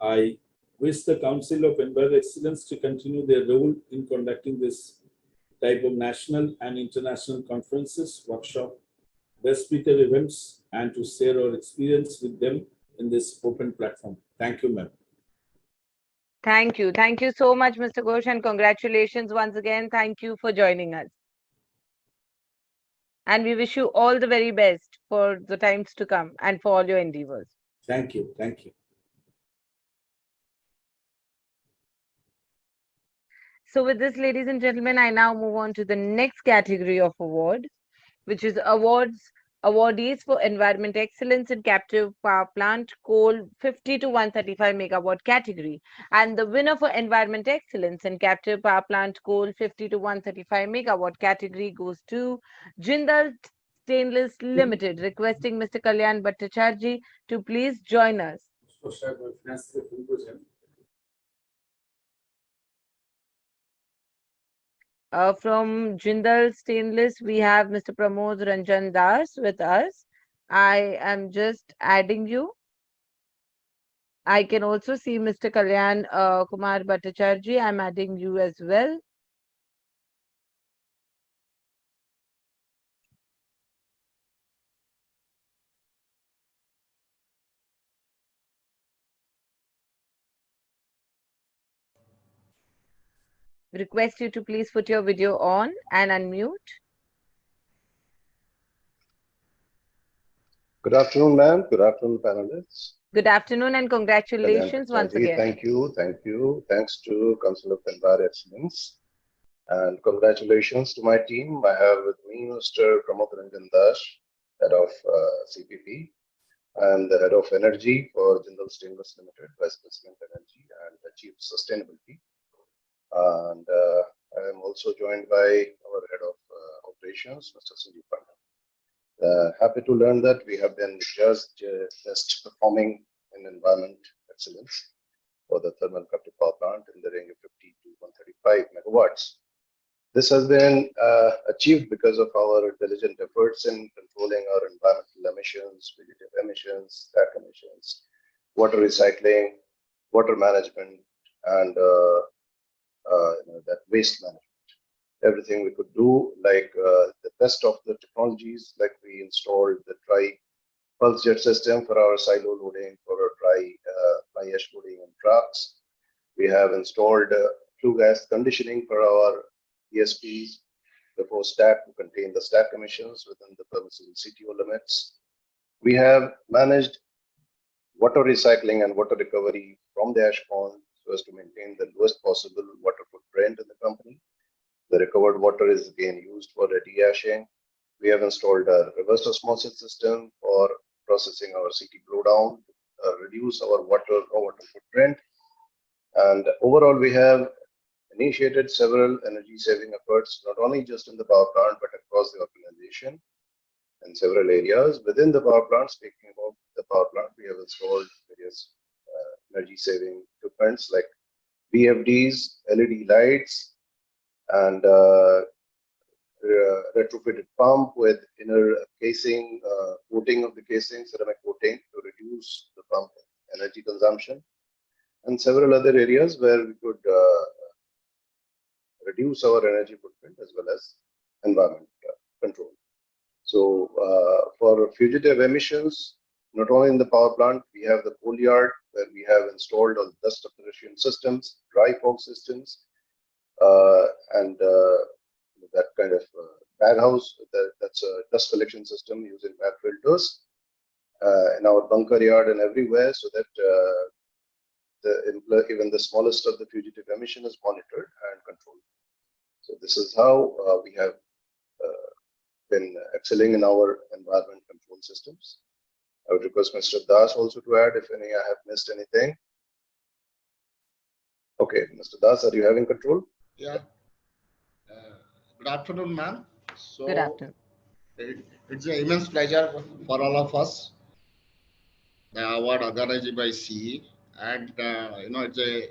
I wish the Council of Environmental Excellence to continue their role in conducting this type of national and international conferences, workshop, guest speaker events, and to share our experience with them in this open platform. Thank you, ma'am. Thank you. Thank you so much, Mr. Ghosh, and congratulations once again. Thank you for joining us. And we wish you all the very best for the times to come and for all your endeavors. Thank you. Thank you. So with this, ladies and gentlemen, I now move on to the next category of award, which is awardees for environment excellence in captive power plant coal 50 to 135 megawatt category. And the winner for environment excellence in captive power plant coal 50 to 135 megawatt category goes to Jindal Stainless Limited, requesting Mr. Kalyan Bhattacharjee to please join us. From Jindal Stainless, we have Mr. Pramod Ranjan Das with us. I am just adding you. I can also see Mr. Kalyan Kumar Bhattacharjee. I'm adding you as well. Request you to please put your video on and unmute. Good afternoon, ma'am. Good afternoon, panelists. Good afternoon and congratulations once again. Thank you. Thank you. Thanks to Council of Environmental Excellence. And congratulations to my team. I have with me Mr. Pramod Ranjan Das, head of CPP, and the head of energy for Jindal Stainless Limited, Vice President Energy and the Chief Sustainability. And I am also joined by our head of operations, Mr. Sanjeev Panda. Happy to learn that we have been just performing in environment excellence for the thermal captive power plant in the range of 50 to 135 megawatts. This has been achieved because of our diligent efforts in controlling our environmental emissions, fugitive emissions, stack emissions, water recycling, water management, and that waste management. Everything we could do, like the best of the technologies, like we installed the dry pulse jet system for our silo loading, for our dry fly ash loading in trucks. We have installed flue gas conditioning for our ESPs before stack to contain the stack emissions within the permissible CTO limits. We have managed water recycling and water recovery from the ash pond so as to maintain the lowest possible water footprint in the company. The recovered water is again used for the de-ashing. We have installed a reverse osmosis system for processing our CT blowdown, reduce our water footprint. And overall, we have initiated several energy saving efforts, not only just in the power plant, but across the organization in several areas. Within the power plant, speaking about the power plant, we have installed various energy saving equipments like VFDs, LED lights, and retrofitted pump with inner casing, coating of the casing, ceramic coating to reduce the pump energy consumption, and several other areas where we could reduce our energy footprint as well as environment control. So for fugitive emissions, not only in the power plant, we have the coal yard where we have installed all dust separation systems, dry fog systems, and that kind of bag house, that's a dust collection system using bag filters in our bunker yard and everywhere, so that even the smallest of the fugitive emission is monitored and controlled. So this is how we have been excelling in our environment control systems. I would request Mr. Das also to add if I have missed anything. Okay, Mr. Das, are you having control? Yeah. Good afternoon, ma'am. So Good afternoon. It's an immense pleasure for all of us. The award organized by CE, and it's a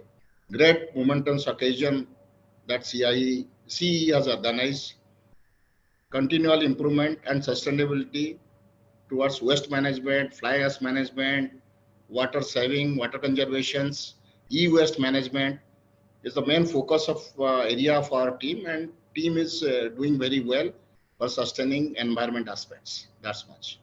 great momentous occasion that CE has organized. Continual improvement and sustainability towards waste management, fly ash management, water saving, water conservations, e-waste management is the main focus of area of our team, and team is doing very well for sustaining environment aspects. That's much.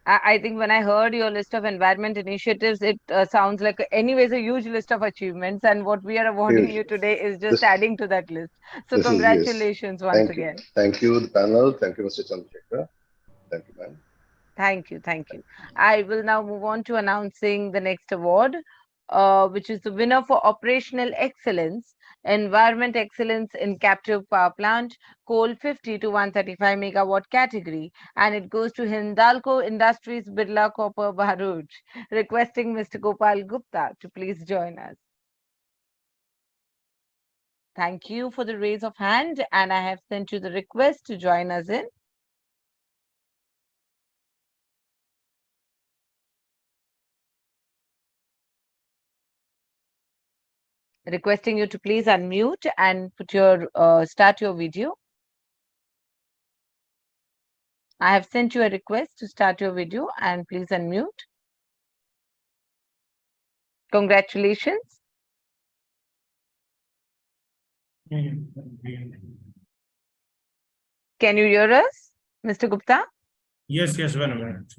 I think when I heard your list of environment initiatives, it sounds like anyways a huge list of achievements, and what we are awarding you today is just adding to that list. So congratulations once again. Thank you, the panel. Thank you, Mr. Chandrasekhar. Thank you, ma'am. Thank you. Thank you. I will now move on to announcing the next award, which is the winner for operational excellence, environment excellence in captive power plant, coal 50 to 135 megawatt category, and it goes to Hindalco Industries Birla Copper Bharuch, requesting Mr. Gopal Gupta to please join us. Thank you for the raise of hand, and I have sent you the request to join us in. Requesting you to please unmute and put your start your video. I have sent you a request to start your video and please unmute. Congratulations. Can you hear us, Mr. Gupta? Yes, one minute.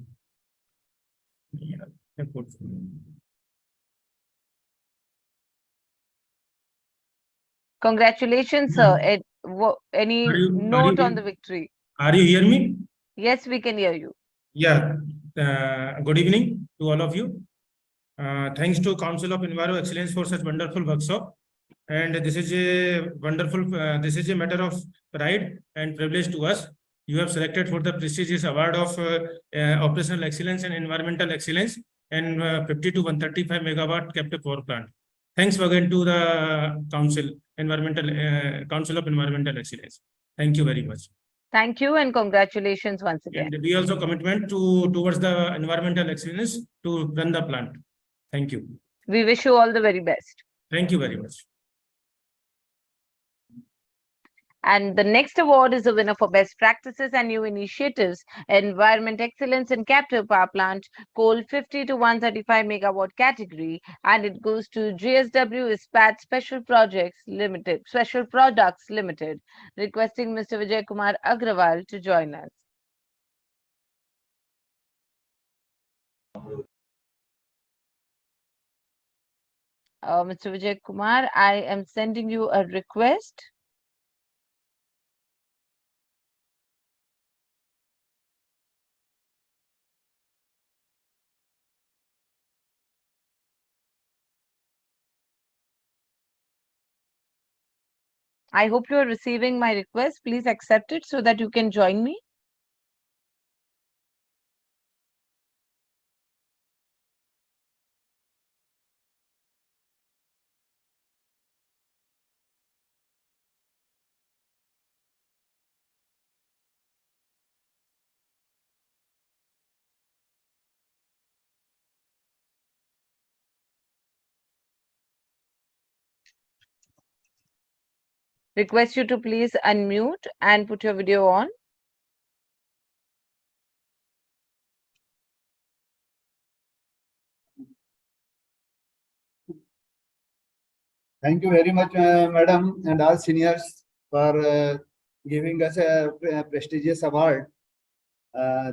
Congratulations, sir. Any note on the victory? Are you hear me? Yes, we can hear you. Yeah. Good evening to all of you. Thanks to Council of Enviro Excellence for such wonderful workshop. And this is a wonderful, this is a matter of pride and privilege to us. You have selected for the prestigious award of operational excellence and environmental excellence and 50 to 135 megawatt captive power plant. Thanks again to the Council of Environmental Excellence. Thank you very much. Thank you and congratulations once again. And we also commitment towards the environmental excellence to run the plant. Thank you. We wish you all the very best. Thank you very much. And the next award is the winner for Best Practices and New Initiatives, Environment Excellence in Captive Power Plant, Coal 50 to 135 megawatt category, and it goes to GSW Ispat Special Products Limited, requesting Mr. Vijay Kumar Agrawal to join us. Mr. Vijay Kumar, I am sending you a request. I hope you are receiving my request. Please accept it so that you can join me. Request you to please unmute and put your video on. Thank you very much, madam, and all seniors for giving us a prestigious award.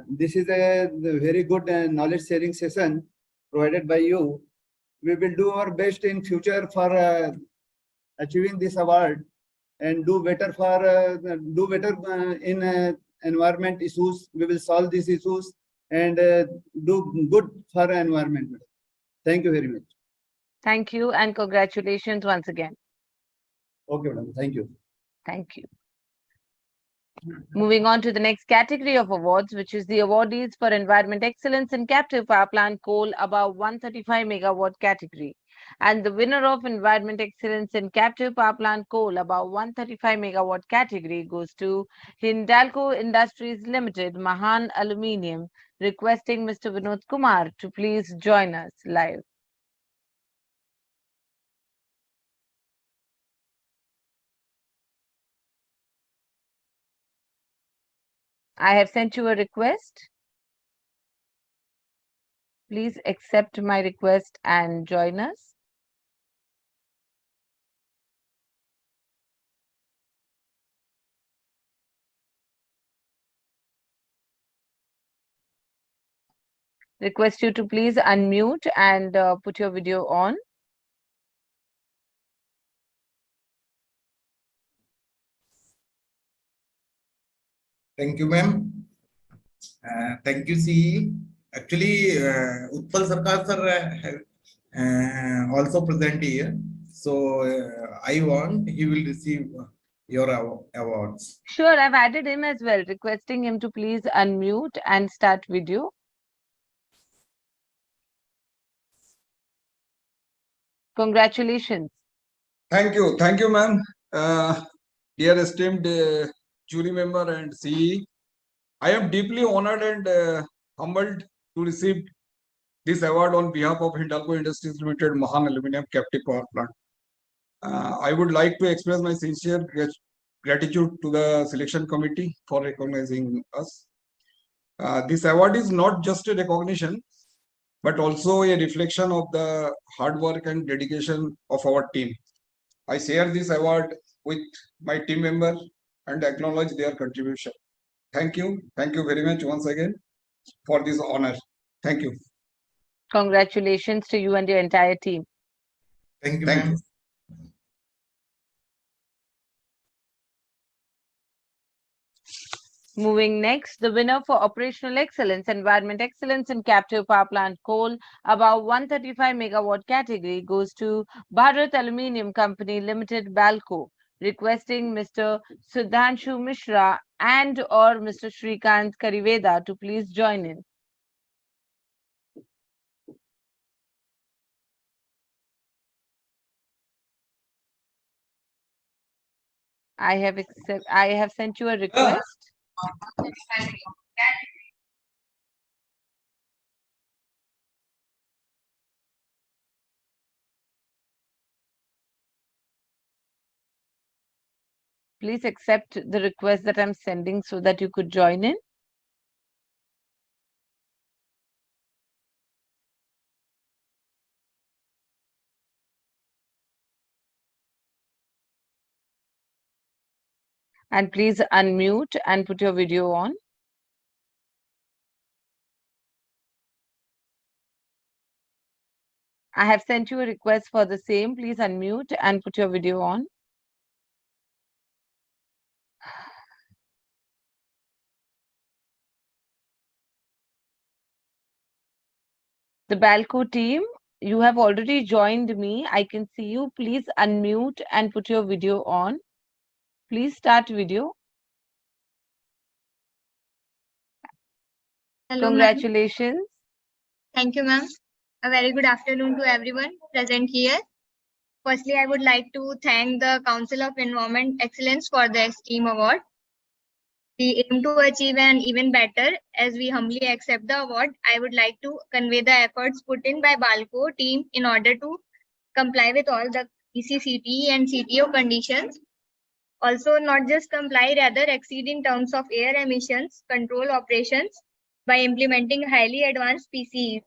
This is a very good knowledge sharing session provided by you. We will do our best in future for achieving this award and do better in environment issues. We will solve these issues and do good for environment. Thank you very much. Thank you and congratulations once again. Okay, madam. Thank you. Thank you. Moving on to the next category of awards, which is the awardees for Environment Excellence in Captive Power Plant Coal above 135 megawatt category. And the winner of Environment Excellence in Captive Power Plant Coal above 135 megawatt category goes to Hindalco Industries Limited, Mahan Aluminium, requesting Mr. Vinod Kumar to please join us live. I have sent you a request. Please accept my request and join us. Request you to please unmute and put your video on. Thank you, ma'am. Thank you, CE. Actually, Utpal Sarkar sir also present here. So I want he will receive your awards. Sure, I've added him as well, requesting him to please unmute and start video. Congratulations. Thank you, ma'am. Dear esteemed jury member and CE, I am deeply honored and humbled to receive this award on behalf of Hindalco Industries Limited, Mahan Aluminium Captive Power Plant. I would like to express my sincere gratitude to the selection committee for recognizing us. This award is not just a recognition, but also a reflection of the hard work and dedication of our team. I share this award with my team members and acknowledge their contribution. Thank you very much once again for this honor. Thank you. Congratulations to you and your entire team. Thank you. Moving next, the winner for Operational Excellence, Environment Excellence in Captive Power Plant Coal above 135 megawatt category goes to Bharat Aluminium Company Limited, Balco, requesting Mr. Sudhanshu Mishra and or Mr. Shrikant Kariveda to please join in. I have sent you a request. Please accept the request that I'm sending so that you could join in. And please unmute and put your video on. I have sent you a request for the same. Please unmute and put your video on. The Balco team, you have already joined me. I can see you. Please unmute and put your video on. Please start video. Hello, ma'am. Congratulations. Thank you, ma'am. A very good afternoon to everyone present here. Firstly, I would like to thank the Council of Environment Excellence for the STEAM Award. We aim to achieve an even better. As we humbly accept the award, I would like to convey the efforts put in by Balco team in order to comply with all the ECCT and CTO conditions. Also, not just comply, rather exceed in terms of air emissions control operations by implementing highly advanced PCEs.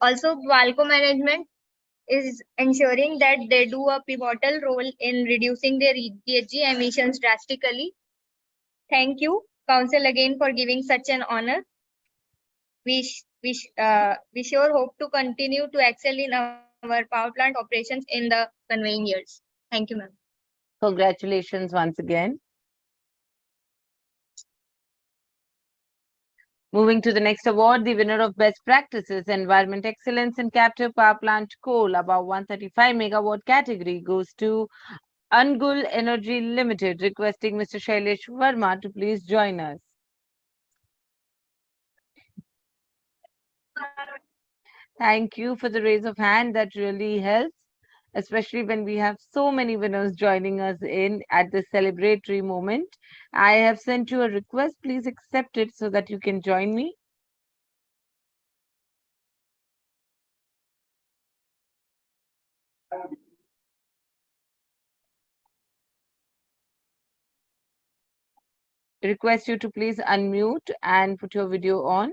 Also, Balco management is ensuring that they do a pivotal role in reducing their GHG emissions drastically. Thank you, Council, again for giving such an honor. We sure hope to continue to excel in our power plant operations in the coming years. Thank you, ma'am. Congratulations once again. Moving to the next award, the winner of Best Practices Environment Excellence in Captive Power Plant Coal above 135 megawatt category goes to Angul Energy Limited, requesting Mr. Shailesh Verma to please join us. Thank you for the raise of hand. That really helps, especially when we have so many winners joining us in at this celebratory moment. I have sent you a request. Please accept it so that you can join me. Request you to please unmute and put your video on.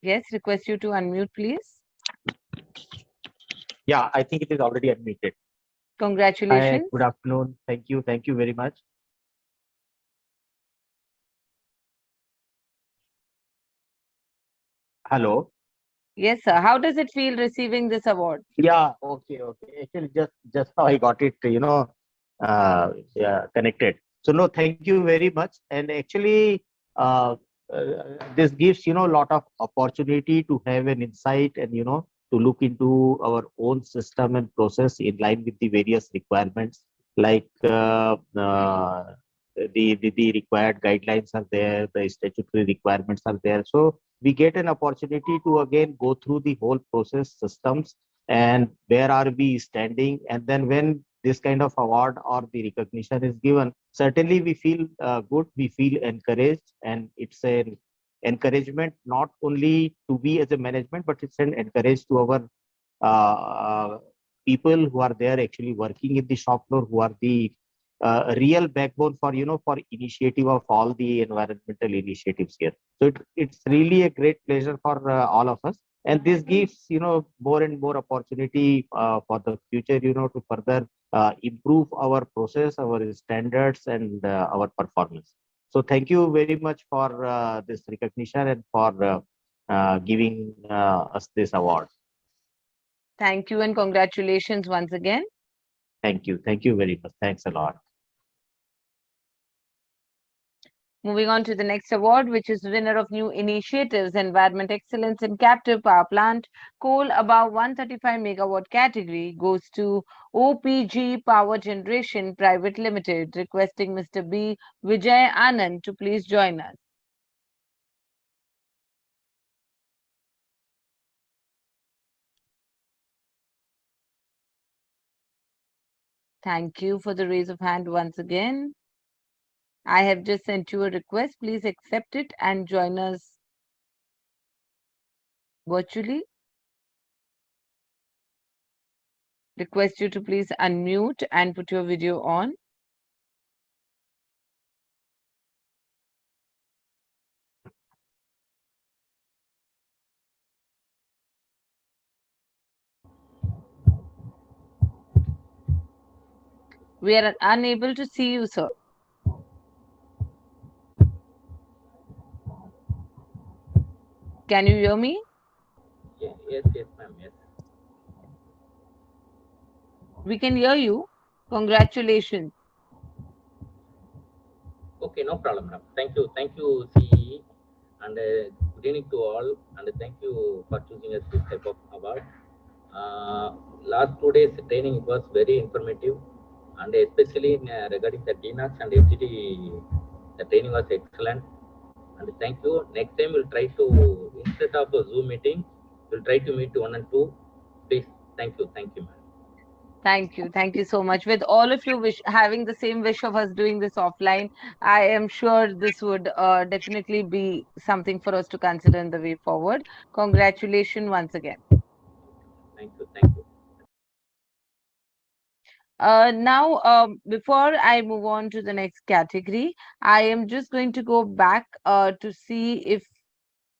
Yes, request you to unmute, please. Yeah, I think it is already admitted. Congratulations. Hi, good afternoon. Thank you. Thank you very much. Hello. Yes, sir. How does it feel receiving this award? Yeah, okay. Actually, just now I got it, yeah, connected. So no, thank you very much. And actually, this gives, a lot of opportunity to have an insight and, to look into our own system and process in line with the various requirements, like the required guidelines are there, the statutory requirements are there. So we get an opportunity to again go through the whole process systems and where are we standing. And then when this kind of award or the recognition is given, certainly we feel good, we feel encouraged, and it's an encouragement not only to be as a management, but it's an encourage to our people who are there actually working in the shop floor, who are the real backbone for for initiative of all the environmental initiatives here. So it's really a great pleasure for all of us, and this gives more and more opportunity for the future to further improve our process, our standards, and our performance. So thank you very much for this recognition and for giving us this award. Thank you and congratulations once again. Thank you very much. Thanks a lot. Moving on to the next award, which is winner of New Initiatives Environment Excellence in Captive Power Plant Coal above 135 megawatt category goes to OPG Power Generation Private Limited, requesting Mr. B. Vijay Anand to please join us. Thank you for the raise of hand once again. I have just sent you a request. Please accept it and join us virtually. Request you to please unmute and put your video on. We are unable to see you, sir. Can you hear me? Yes, ma'am. Yes. We can hear you. Congratulations. Okay, no problem, ma'am. Thank you, CE, and good evening to all, and thank you for choosing us this type of award. Last 2 days training was very informative, and especially regarding the DNAX and FGD, the training was excellent. And thank you. Next time we'll try to, instead of a Zoom meeting, we'll try to meet 1 and 2. Please, thank you, ma'am. Thank you. Thank you so much. With all of you having the same wish of us doing this offline, I am sure this would definitely be something for us to consider in the way forward. Congratulations once again. Thank you. Now, before I move on to the next category, I am just going to go back to see if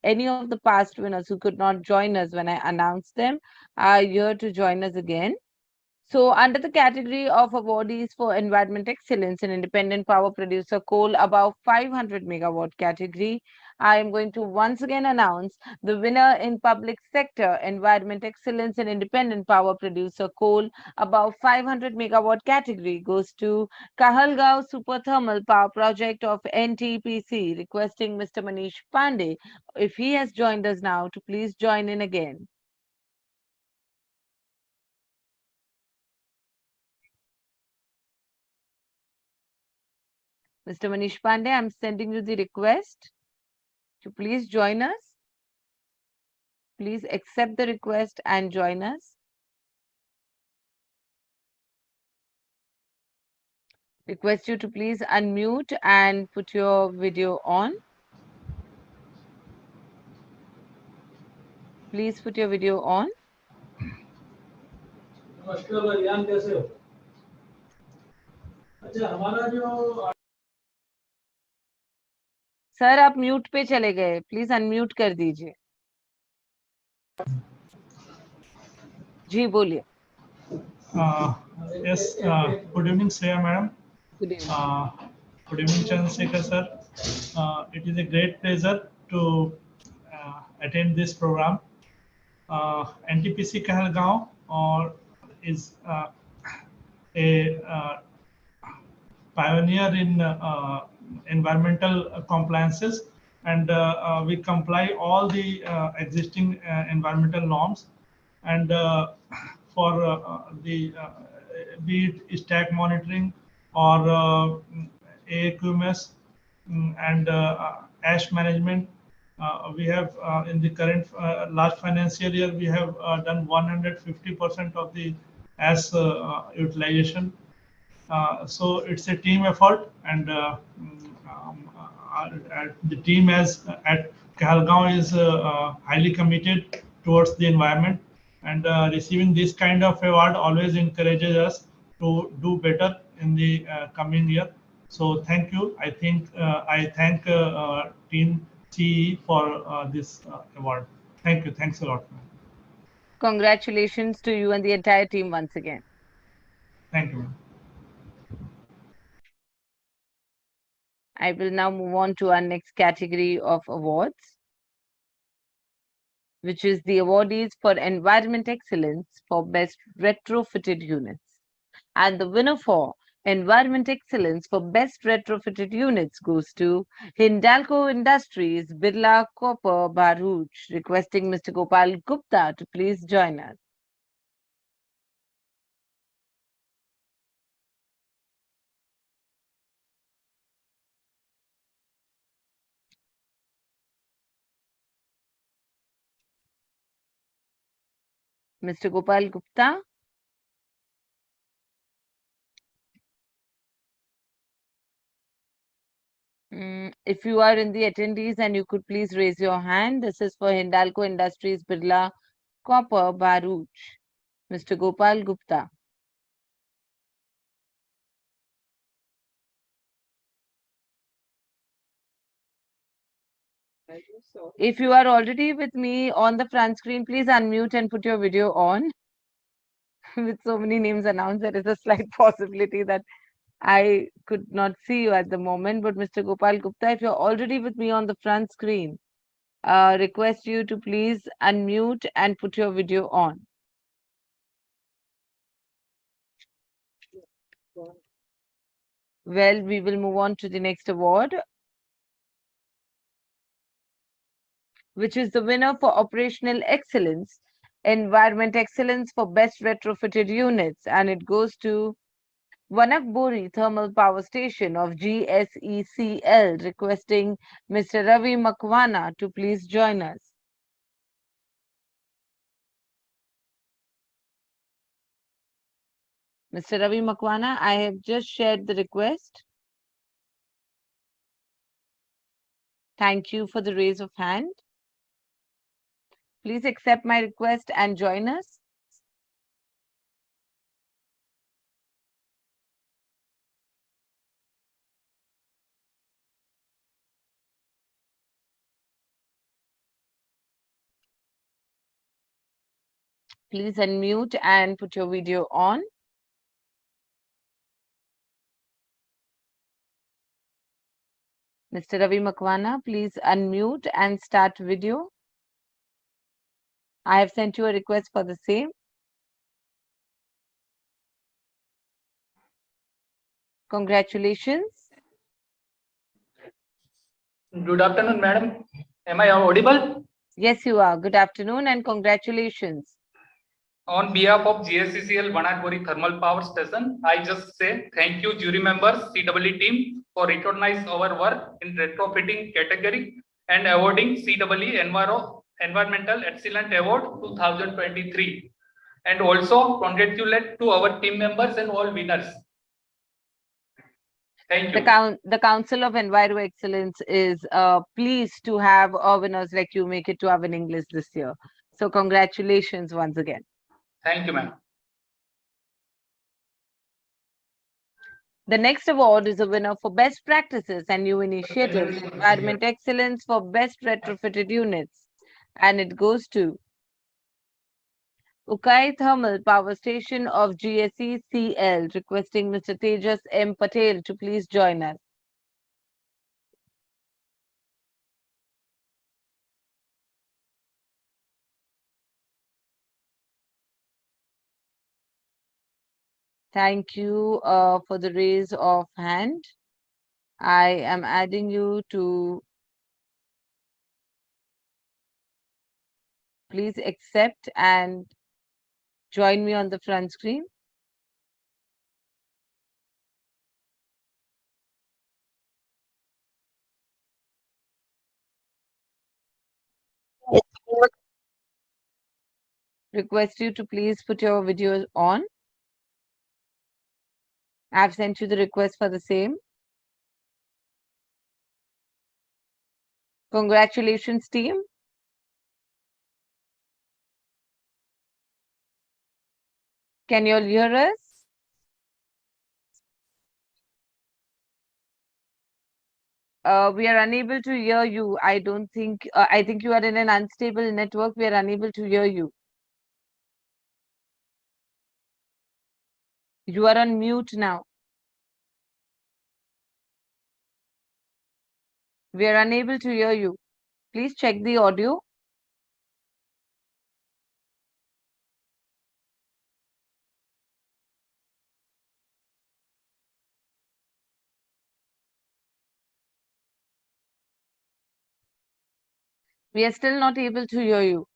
any of the past winners who could not join us when I announced them are here to join us again. So under the category of awardees for environment excellence in independent power producer coal above 500 megawatt category, I am going to once again announce the winner in public sector environment excellence in independent power producer coal above 500 megawatt category goes to Kahalgaon Super Thermal Power Project of NTPC, requesting Mr. Manish Pandey, if he has joined us now, to please join in again. Mr. Manish Pandey, I'm sending you the request to please join us. Please accept the request and join us. Request you to please unmute and put your video on. Please put your video on. Sir आप mute पे चले गए, please unmute कर दीजिए. जी बोलिए. Yes, good evening, Shreya madam. Good evening. Good evening, Chandrasekhar sir. It is a great pleasure to attend this program. NTPC Kahalgaon is a pioneer in environmental compliances, and we comply all the existing environmental norms, and for the be it stack monitoring or AQMS and ash management. We have in the current last financial year, we have done 150% of the ash utilization. So it's a team effort, and the team at Kahalgaon is highly committed towards the environment, and receiving this kind of award always encourages us to do better in the coming year. So thank you. I thank Team CE for this award. Thank you. Thanks a lot. Congratulations to you and the entire team once again. Thank you. I will now move on to our next category of awards, which is the awardees for environment excellence for best retrofitted units. And the winner for environment excellence for best retrofitted units goes to Hindalco Industries, Birla Copper, Bharuch, requesting Mr. Gopal Gupta to please join us. Mr. Gopal Gupta. If you are in the attendees and you could please raise your hand. This is for Hindalco Industries Birla Copper, Bharuch. Mr. Gopal Gupta. If you are already with me on the front screen, please unmute and put your video on. With so many names announced, there is a slight possibility that I could not see you at the moment. But Mr. Gopal Gupta, if you're already with me on the front screen, request you to please unmute and put your video on. Well, we will move on to the next award, which is the winner for Operational Excellence, Environment Excellence for Best Retrofitted Units, and it goes to Vanakbori Thermal Power Station of GSECL, requesting Mr. Ravi Makwana to please join us. Mr. Ravi Makwana, I have just shared the request. Thank you for the raise of hand. Please accept my request and join us. Please unmute and put your video on. Mr. Ravi Makwana, please unmute and start video. I have sent you a request for the same. Congratulations. Good afternoon, madam. Am I audible? Yes, you are. Good afternoon and congratulations. On behalf of GSCCL Vanakbori Thermal Power Station, I just say thank you, jury members, CEE team, for recognizing our work in retrofitting category and awarding CEE Environmental Excellent Award 2023. And also congratulate to our team members and all winners. Thank you. The Council of Enviro Excellence is pleased to have winners like you make it to our winning list this year. So congratulations once again. Thank you, ma'am. The next award is a winner for Best Practices and New Initiatives, Environment Excellence for Best Retrofitted Units. And it goes to Ukai Thermal Power Station of GSECL, requesting Mr. Tejas M. Patel to please join us. Thank you for the raise of hand. I am adding you to please accept and join me on the front screen. Request you to please put your videos on. I've sent you the request for the same. Congratulations, team. Can you all hear us? We are unable to hear you. I don't think, I think you are in an unstable network. We are unable to hear you. You are on mute now. We are unable to hear you. Please check the audio. We are still not able to hear you.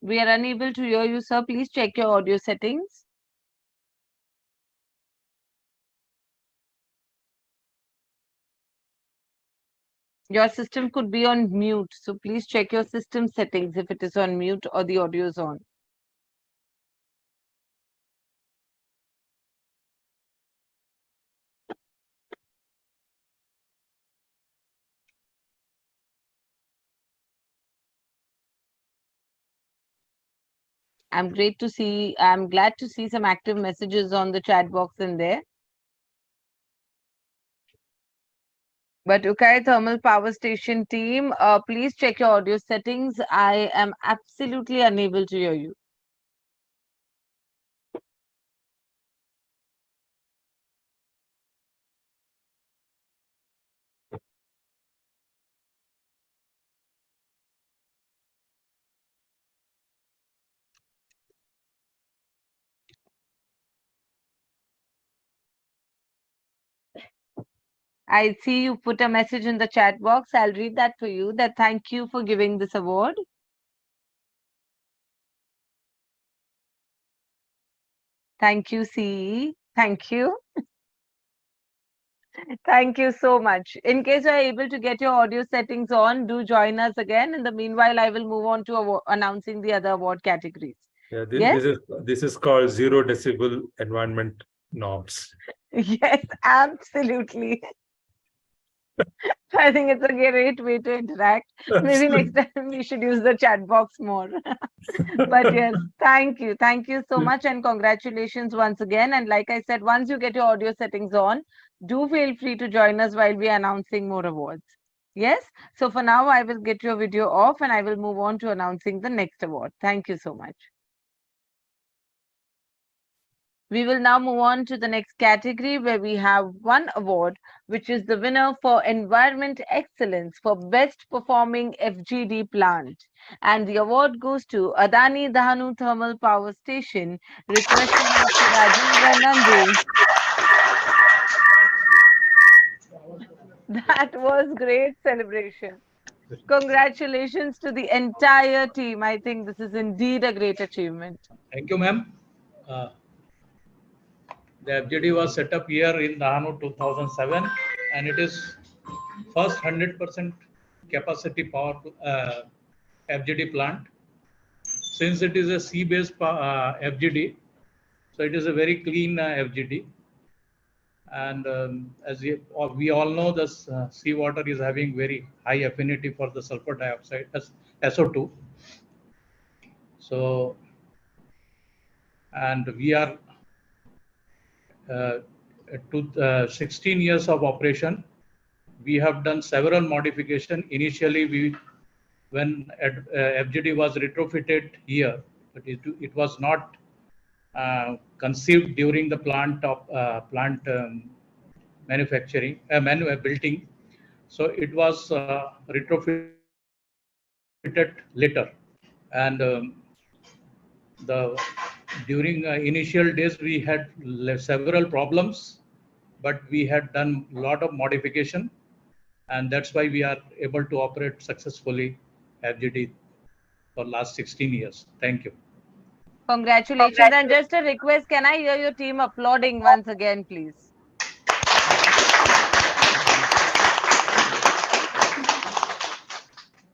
We are unable to hear you, sir. Please check your audio settings. Your system could be on mute, so please check your system settings if it is on mute or the audio is on. I'm glad to see some active messages on the chat box in there. But Ukai Thermal Power Station team, please check your audio settings. I am absolutely unable to hear you. I see you put a message in the chat box. I'll read that for you. That thank you for giving this award. Thank you, CE. Thank you. Thank you so much. In case you're able to get your audio settings on, do join us again. In the meanwhile, I will move on to announcing the other award categories. Yeah, Yes? this is called 0 decibel environment norms. Yes, absolutely. I think it's a great way to interact. Maybe next time we should use the chat box more. But yes, thank you. Thank you so much and congratulations once again. And like I said, once you get your audio settings on, do feel free to join us while we are announcing more awards. Yes? So for now, I will get your video off and I will move on to announcing the next award. Thank you so much. We will now move on to the next category where we have one award, which is the winner for Environment Excellence for Best Performing FGD Plant. And the award goes to Adani Dahanu Thermal Power Station, requesting Mr. Rajendra Nandu. That was great celebration. Congratulations to the entire team. I think this is indeed a great achievement. Thank you, ma'am. The FGD was set up here in Dahanu 2007 and it is first 100% capacity power FGD plant. Since it is a sea-based FGD, so it is a very clean FGD. And as we all know, this seawater is having very high affinity for the sulfur dioxide, SO2. So, and we are 16 years of operation. We have done several modifications. Initially, when FGD was retrofitted here, but it was not conceived during the plant manufacturing, building. So it was retrofitted later. And during initial days, we had several problems, but we had done a lot of modification. And that's why we are able to operate successfully FGD for last 16 years. Thank you. Congratulations. And just a request, can I hear your team applauding once again, please?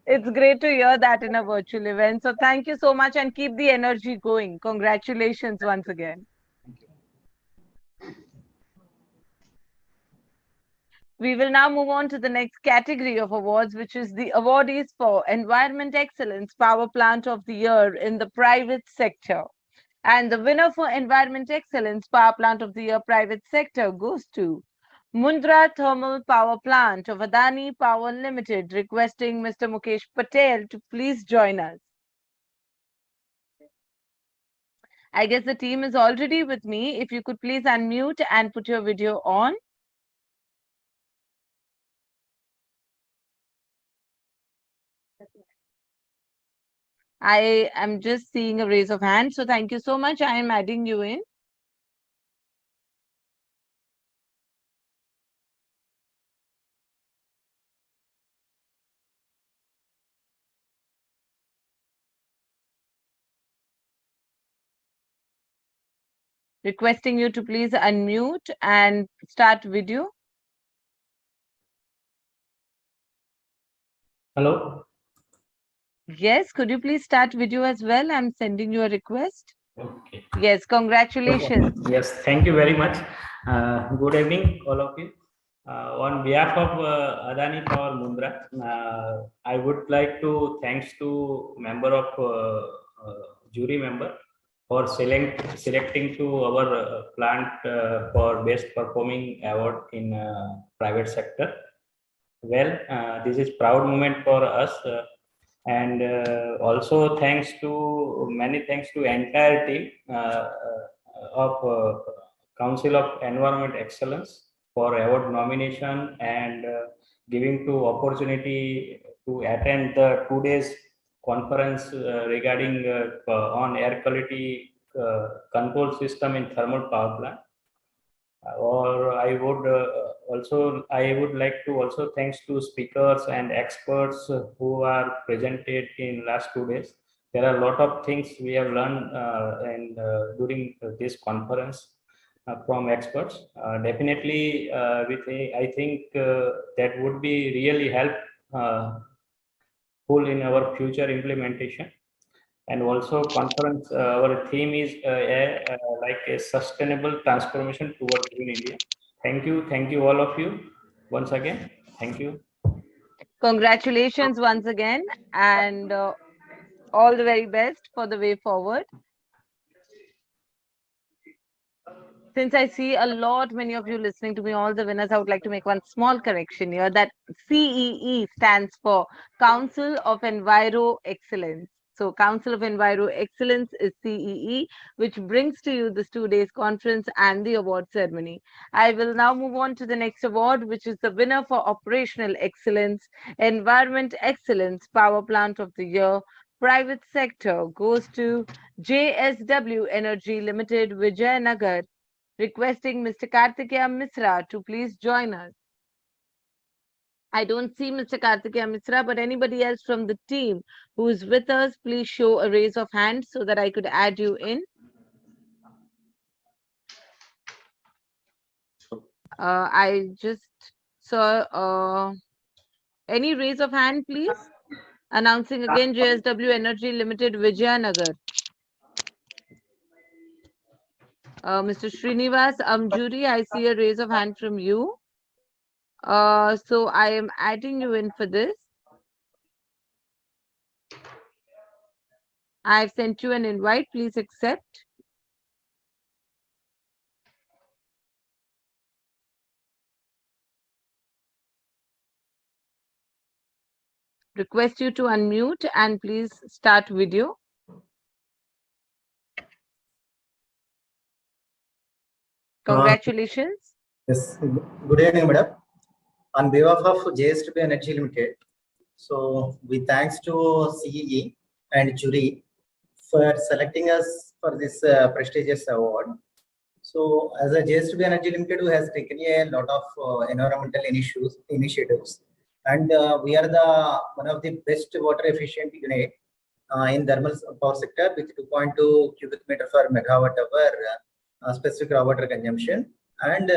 It's great to hear that in a virtual event. So thank you so much and keep the energy going. Congratulations once again. We will now move on to the next category of awards, which is the awardees for Environment Excellence Power Plant of the Year in the private sector. And the winner for Environment Excellence Power Plant of the Year private sector goes to Mundra Thermal Power Plant of Adani Power Limited, requesting Mr. Mukesh Patel to please join us. I guess the team is already with me. If you could please unmute and put your video on. I am just seeing a raise of hands. So thank you so much. I am adding you in. Requesting you to please unmute and start video. Hello. Yes, could you please start video as well? I'm sending you a request. Okay. Yes, congratulations. Yes, thank you very much. Good evening, all of you. On behalf of Adani Power Mundra, I would like to thanks to member of jury member for selecting to our plant for best performing award in private sector. Well, this is proud moment for us. And also many thanks to entire team of Council of Environment Excellence for award nomination and giving to opportunity to attend the 2 days conference regarding on air quality control system in thermal power plant. Or I would like to also thanks to speakers and experts who are presented in last 2 days. There are a lot of things we have learned during this conference from experts. Definitely, I think that would be really helpful in our future implementation. And also conference, our theme is like a sustainable transformation towards green India. Thank you all of you once again. Thank you. Congratulations once again, and all the very best for the way forward. Since I see many of you listening to me, all the winners, I would like to make one small correction here that CEE stands for Council of Enviro Excellence. So Council of Enviro Excellence is CEE, which brings to you this 2 days conference and the award ceremony. I will now move on to the next award, which is the winner for Operational Excellence, Environment Excellence, Power Plant of the Year, Private Sector, goes to JSW Energy Limited, Vijayanagar. Requesting Mr. Kartikeya Misra to please join us. I don't see Mr. Kartikeya Misra, but anybody else from the team who is with us, please show a raise of hands so that I could add you in. I just saw any raise of hand, please. Announcing again, JSW Energy Limited, Vijayanagar. Mr. Srinivas Amjuri, I see a raise of hand from you. So I am adding you in for this. I've sent you an invite. Please accept. Request you to unmute and please start video. Congratulations. Yes, good evening, madam. On behalf of JSW Energy Limited, so we thanks to CEE and jury for selecting us for this prestigious award. So as a JSW Energy Limited, who has taken a lot of environmental initiatives, and we are one of the best water efficient unit in thermal power sector with 2.2 cubic meter per megawatt hour specific raw water consumption, and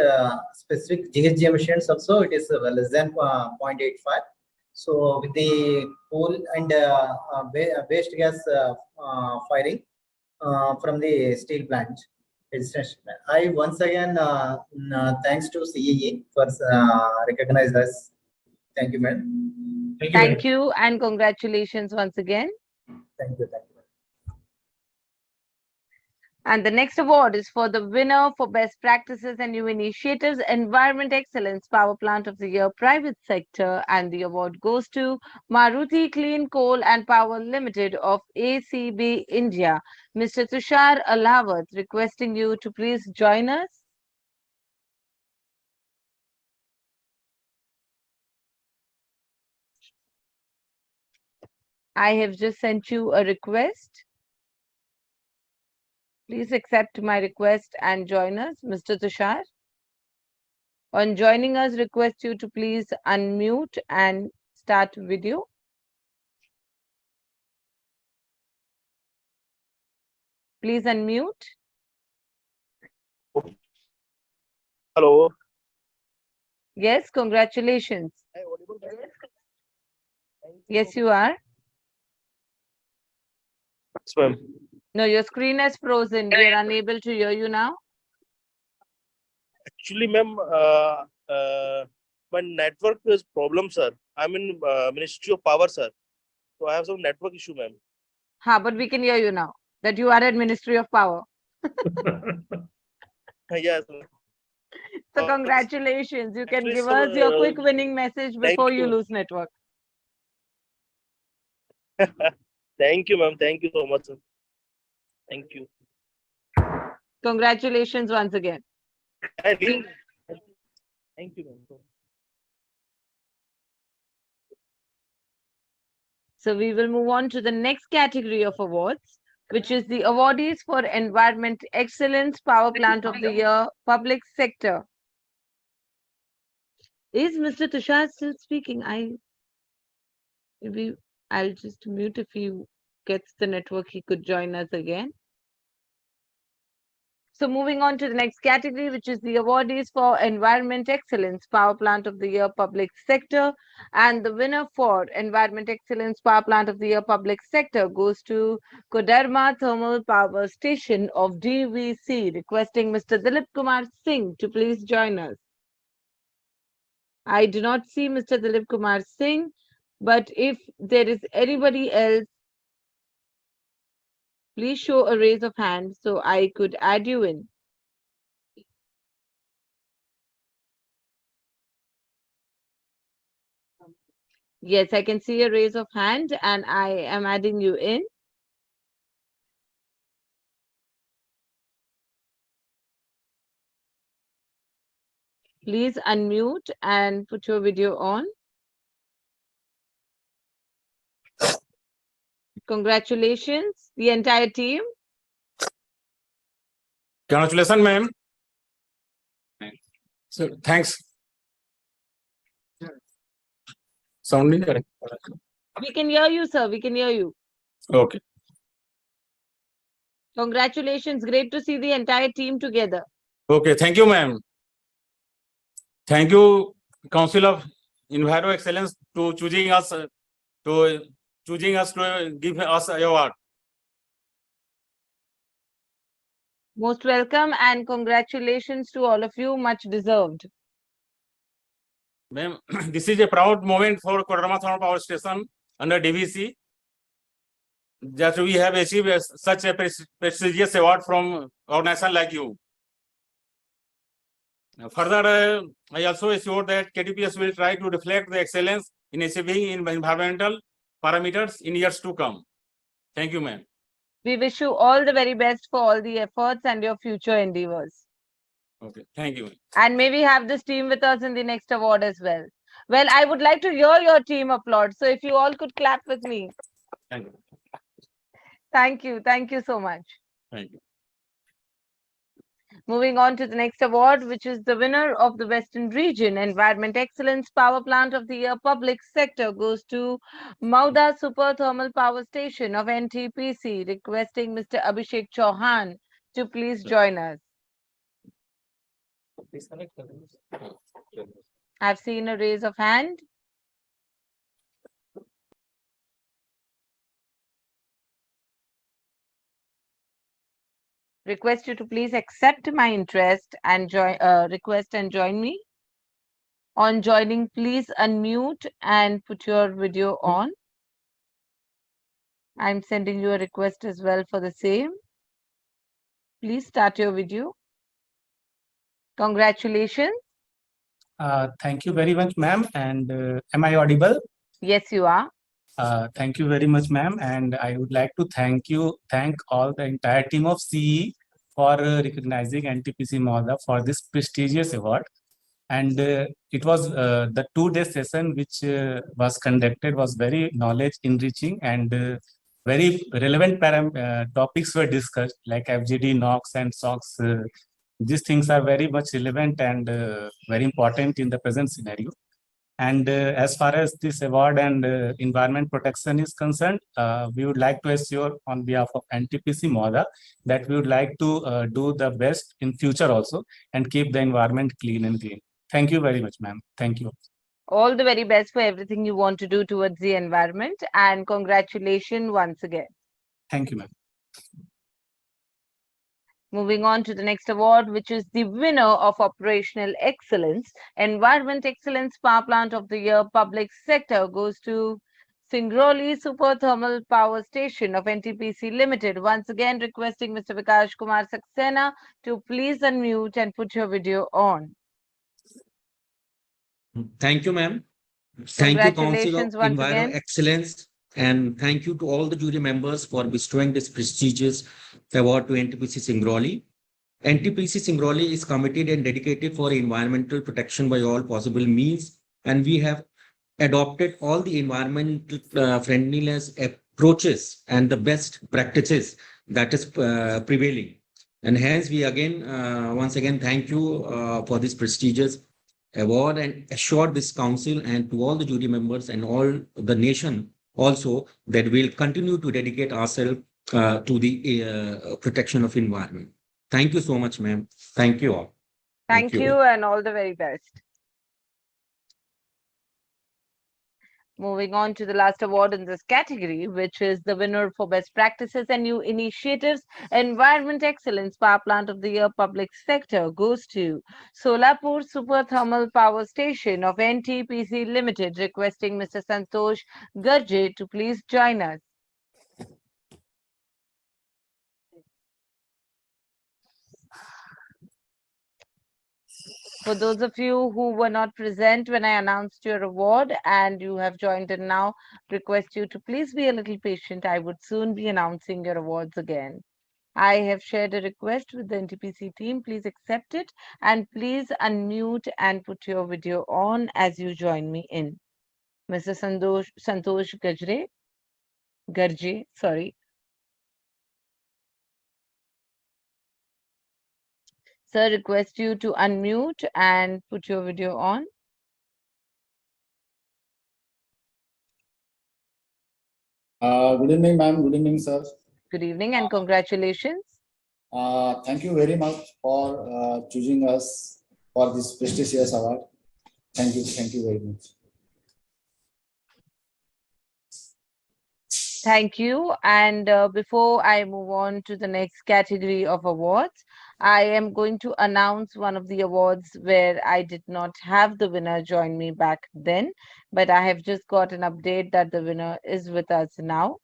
specific GHG emissions also it is less than 0.85. So with the coal and waste gas firing from the steel plant. I once again thanks to CEE for recognizing us. Thank you, madam. Thank you and congratulations once again. Thank you. Thank you. And the next award is for the winner for Best Practices and New Initiatives, Environment Excellence, Power Plant of the Year, Private Sector. And the award goes to Maruti Clean Coal and Power Limited of ACB India. Mr. Tushar Alawat, requesting you to please join us. I have just sent you a request. Please accept my request and join us, Mr. Tushar. On joining us, request you to please unmute and start video. Please unmute. Hello. Yes, congratulations. Yes, you are. Yes, ma'am. No, your screen is frozen. We are unable to hear you now. Actually, ma'am, my network is problem, sir. I'm in Ministry of Power, sir. So I have some network issue, ma'am. But we can hear you now that you are at Ministry of Power. Yes, ma'am. So congratulations. You can Actually, give sir, us your quick winning message thank before you you. lose network. Thank you, ma'am. Thank you so much, sir. Thank you. Congratulations once again. Thank you, ma'am. So we will move on to the next category of awards, which is the awardees for Environment Excellence Power Plant of the Year, Public Sector. Is Mr. Tushar still speaking? Maybe I'll just mute. If he gets the network, he could join us again. So moving on to the next category, which is the awardees for Environment Excellence Power Plant of the Year Public Sector. And the winner for Environment Excellence Power Plant of the Year Public Sector goes to Koderma Thermal Power Station of DVC, requesting Mr. Dilip Kumar Singh to please join us. I do not see Mr. Dilip Kumar Singh, but if there is anybody else, please show a raise of hand so I could add you in. Yes, I can see a raise of hand and I am adding you in. Please unmute and put your video on. Congratulations, the entire team. Congratulations, ma'am. So thanks. Sounding correct. We can hear you, sir. We can hear you. Okay. Congratulations. Great to see the entire team together. Okay. Thank you, ma'am. Thank you, Council of Enviro Excellence, to choosing us to give us an award. Most welcome and congratulations to all of you. Much deserved. Ma'am, this is a proud moment for Koderma Thermal Power Station under DVC, that we have achieved such a prestigious award from organization like you. Further, I also assure that KTPS will try to reflect the excellence in achieving environmental parameters in years to come. Thank you, ma'am. We wish you all the very best for all the efforts and your future endeavors. Okay, thank you. And may we have this team with us in the next award as well. Well, I would like to hear your team applaud. So if you all could clap with me. Thank you. Thank you. Thank you so much. Thank you. Moving on to the next award, which is the winner of the Western Region Environment Excellence Power Plant of the Year Public Sector goes to Mauda Super Thermal Power Station of NTPC, requesting Mr. Abhishek Chauhan to please join us. I've seen a raise of hand. Request you to please accept my interest and request and join me. On joining, please unmute and put your video on. I'm sending you a request as well for the same. Please start your video. Congratulations. Thank you very much, ma'am. And am I audible? Yes, you are. Thank you very much, ma'am. And I would like to thank all the entire team of CE for recognizing NTPC Mauda for this prestigious award. And it was the 2-day session which was conducted was very knowledge enriching, and very relevant topics were discussed, like FGD, NOx and SOx. These things are very much relevant and very important in the present scenario. And as far as this award and environment protection is concerned, we would like to assure on behalf of NTPC Moda that we would like to do the best in future also and keep the environment clean and green. Thank you very much, ma'am. Thank you. All the very best for everything you want to do towards the environment, and congratulations once again. Thank you, ma'am. Moving on to the next award, which is the winner of Operational Excellence, Environment Excellence Power Plant of the Year Public Sector goes to Singrauli Super Thermal Power Station of NTPC Limited. Once again, requesting Mr. Vikash Kumar Saxena to please unmute and put your video on. Thank you, ma'am. Thank you, Council of Congratulations once Enviro again. Excellence, and thank you to all the jury members for bestowing this prestigious award to NTPC Singrauli. NTPC Singrauli is committed and dedicated for environmental protection by all possible means, and we have adopted all the environmental friendliness approaches and the best practices that is prevailing. And hence, we again, once again, thank you for this prestigious award and assure this council and to all the jury members and all the nation also that we'll continue to dedicate ourselves to the protection of environment. Thank you so much, ma'am. Thank you all. Thank you and all the very best. Moving on to the last award in this category, which is the winner for Best Practices and New Initiatives, Environment Excellence Power Plant of the Year Public Sector goes to Solapur Super Thermal Power Station of NTPC Limited, requesting Mr. Santosh Garje to please join us. For those of you who were not present when I announced your award and you have joined in now, request you to please be a little patient. I would soon be announcing your awards again. I have shared a request with the NTPC team. Please accept it and please unmute and put your video on as you join me in. Mr. Santosh Garje, sorry. Sir, request you to unmute and put your video on. Good evening, ma'am. Good evening, sir. Good evening and congratulations. Thank you very much for choosing us for this prestigious award. Thank you. Thank you very much. Thank you. And before I move on to the next category of awards, I am going to announce one of the awards where I did not have the winner join me back then, but I have just got an update that the winner is with us now.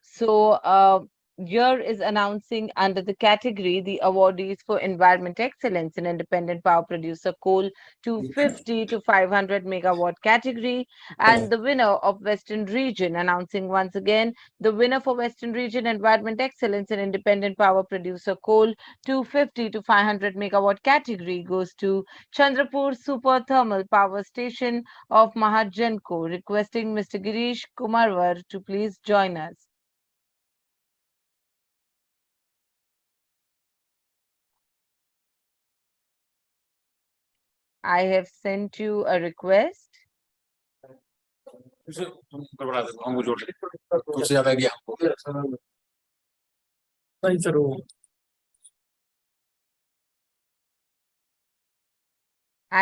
So here is announcing under the category the awardees for Environment Excellence in Independent Power Producer Coal 250 to 500 megawatt category, and the winner of Western Region, announcing once again the winner for Western Region Environment Excellence in Independent Power Producer Coal 250 to 500 megawatt category goes to Chandrapur Super Thermal Power Station of Mahajanko, requesting Mr. Girish Kumarwar to please join us. I have sent you a request. I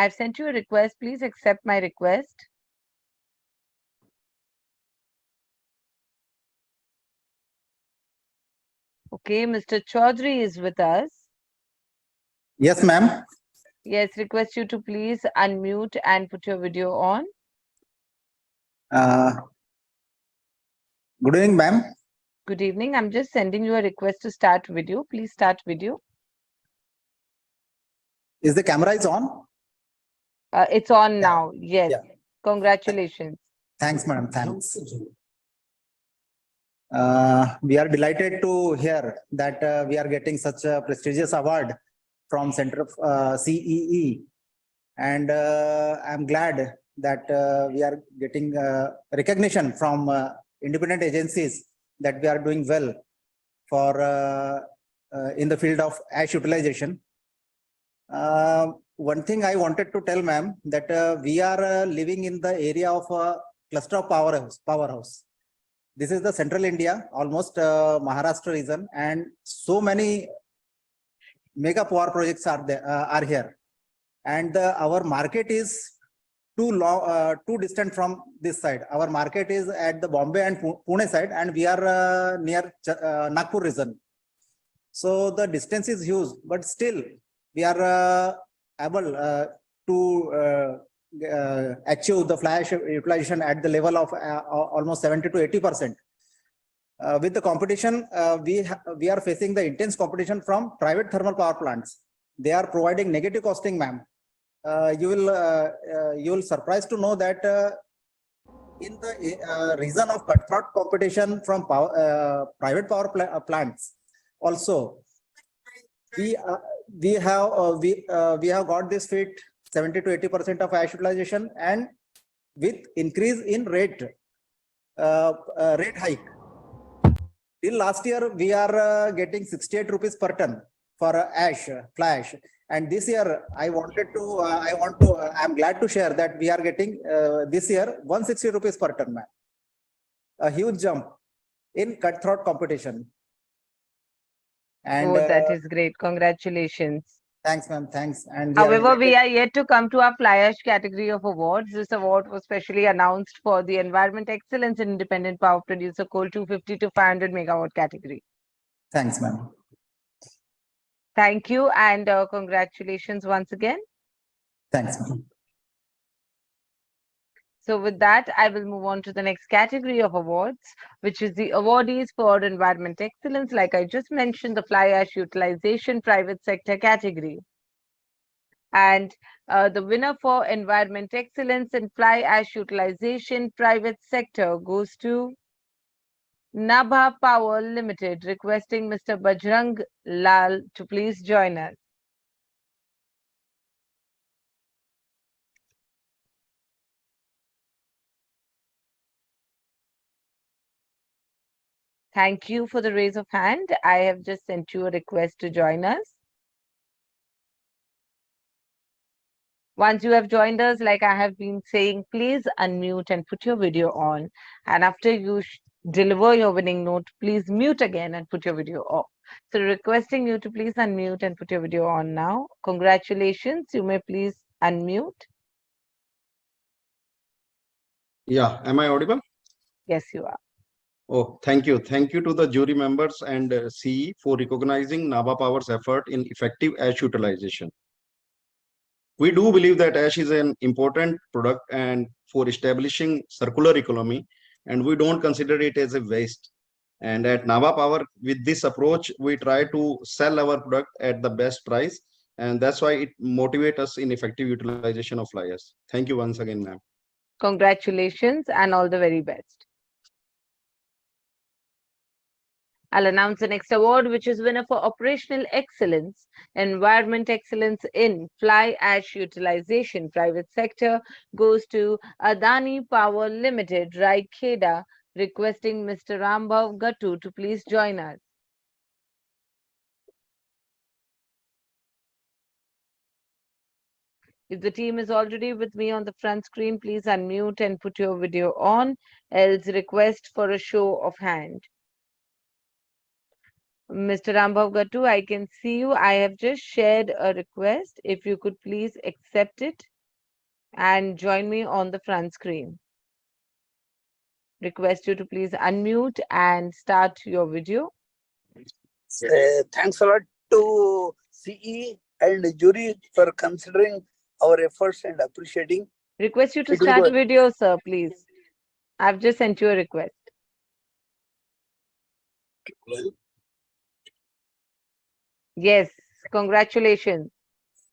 have sent you a request. Please accept my request. Okay, Mr. Chaudhary is with us. Yes, ma'am. Yes, request you to please unmute and put your video on. Good evening, ma'am. Good evening. I'm just sending you a request to start video. Please start video. Is the camera is on? It's on now. Yes. Yeah. Congratulations. Thanks, madam. Thanks. We are delighted to hear that we are getting such a prestigious award from Center of CEE, and I'm glad that we are getting recognition from independent agencies that we are doing well for in the field of ash utilization. one thing I wanted to tell ma'am that we are living in the area of a cluster of powerhouse. This is the central India, almost Maharashtra region, and so many mega power projects are there, are here, and our market is too distant from this side. Our market is at the Bombay and Pune side, and we are near Nagpur region. So the distance is huge, but still we are able to achieve the fly ash utilization at the level of almost 70 to 80%. With the competition, we are facing the intense competition from private thermal power plants. They are providing negative costing, ma'am. You will surprised to know that in the reason of cutthroat competition from private power plants, also we have got this fit 70 to 80% of ash utilization, and with increase in rate hike. Till last year, we are getting 68 rupees per ton for fly ash. And this year, I'm glad to share that we are getting this year 160 rupees per ton, man. A huge jump in cutthroat competition. And that is great. Congratulations. Thanks, ma'am. Thanks. And however, we are yet to come to our fly ash category of awards. This award was specially announced for the Environment Excellence in Independent Power Producer Coal 250 to 500 megawatt category. Thanks, ma'am. Thank you, and congratulations once again. Thanks, ma'am. So with that, I will move on to the next category of awards, which is the awardees for Environment Excellence. Like I just mentioned, the fly ash utilization private sector category. And the winner for Environment Excellence in fly ash utilization private sector goes to Nabha Power Limited, requesting Mr. Bajrang Lal to please join us. Thank you for the raise of hand. I have just sent you a request to join us. Once you have joined us, like I have been saying, please unmute and put your video on. And after you deliver your winning note, please mute again and put your video off. So requesting you to please unmute and put your video on now. Congratulations. You may please unmute. Yeah, am I audible? Yes, you are. Oh, thank you. Thank you to the jury members and CE for recognizing Nabha Power's effort in effective ash utilization. We do believe that ash is an important product and for establishing circular economy, and we don't consider it as a waste. And at Nabha Power, with this approach, we try to sell our product at the best price, and that's why it motivates us in effective utilization of fly ash. Thank you once again, ma'am. Congratulations and all the very best. I'll announce the next award, which is winner for Operational Excellence, Environment Excellence in Fly Ash Utilization Private Sector, goes to Adani Power Limited, Raikheda, requesting Mr. Rambhav Gattu to please join us. If the team is already with me on the front screen, please unmute and put your video on, else request for a show of hand. Mr. Rambhav Gattu, I can see you. I have just shared a request. If you could please accept it and join me on the front screen. Request you to please unmute and start your video. Thanks a lot to CE and jury for considering our efforts and appreciating. Request you to start video, sir, please. I've just sent you a request. Yes, congratulations.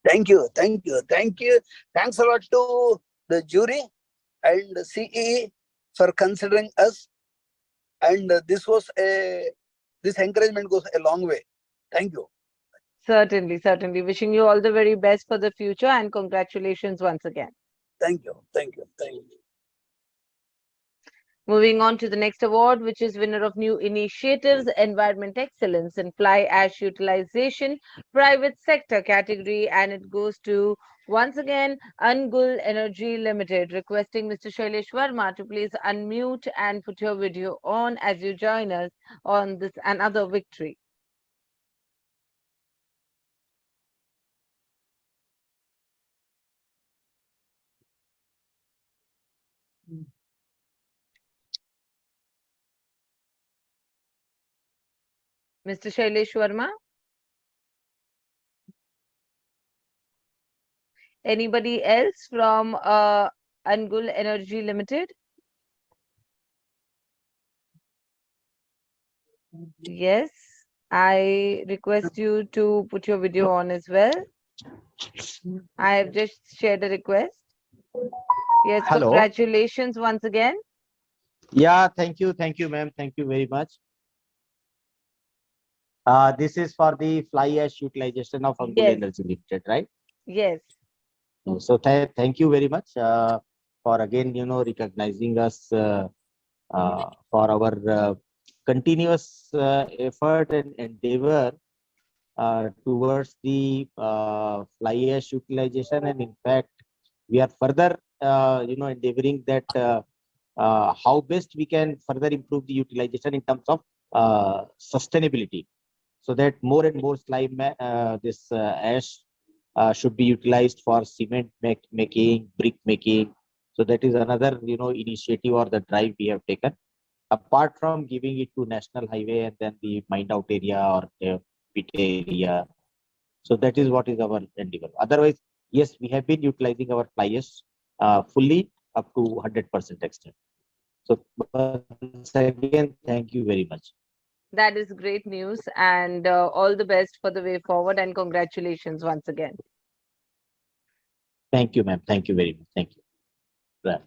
Thank you, thank you, thank you. Thanks a lot to the jury and CE for considering us. And this encouragement goes a long way. Thank you. Certainly, certainly. Wishing you all the very best for the future and congratulations once again. Thank you, thank you, thank you. Moving on to the next award, which is winner of New Initiatives, Environment Excellence in Fly Ash Utilization, Private Sector category, and it goes to, once again, Angul Energy Limited. Requesting Mr. Shailesh Verma to please unmute and put your video on as you join us on this another victory. Mr. Shailesh Verma? Anybody else from Angul Energy Limited? Yes, I request you to put your video on as well. I have just shared a request. Yes, Hello. congratulations once again. Yeah, thank you, ma'am. Thank you very much. This is for the fly ash utilization of Angul Yes. Energy Limited, right? Yes. So thank you very much for again, recognizing us for our continuous effort and endeavor towards the fly ash utilization, and in fact, we are further, endeavoring that how best we can further improve the utilization in terms of sustainability, so that more and more this ash should be utilized for cement making, brick making. So that is another, initiative or the drive we have taken. Apart from giving it to national highway and then the mined out area or the pit area. So that is what is our endeavor. Otherwise, yes, we have been utilizing our fly ash fully up to 100% extent. So once again, thank you very much. That is great news, and all the best for the way forward, and congratulations once again. Thank you, ma'am. Thank you very much. Thank you. Right.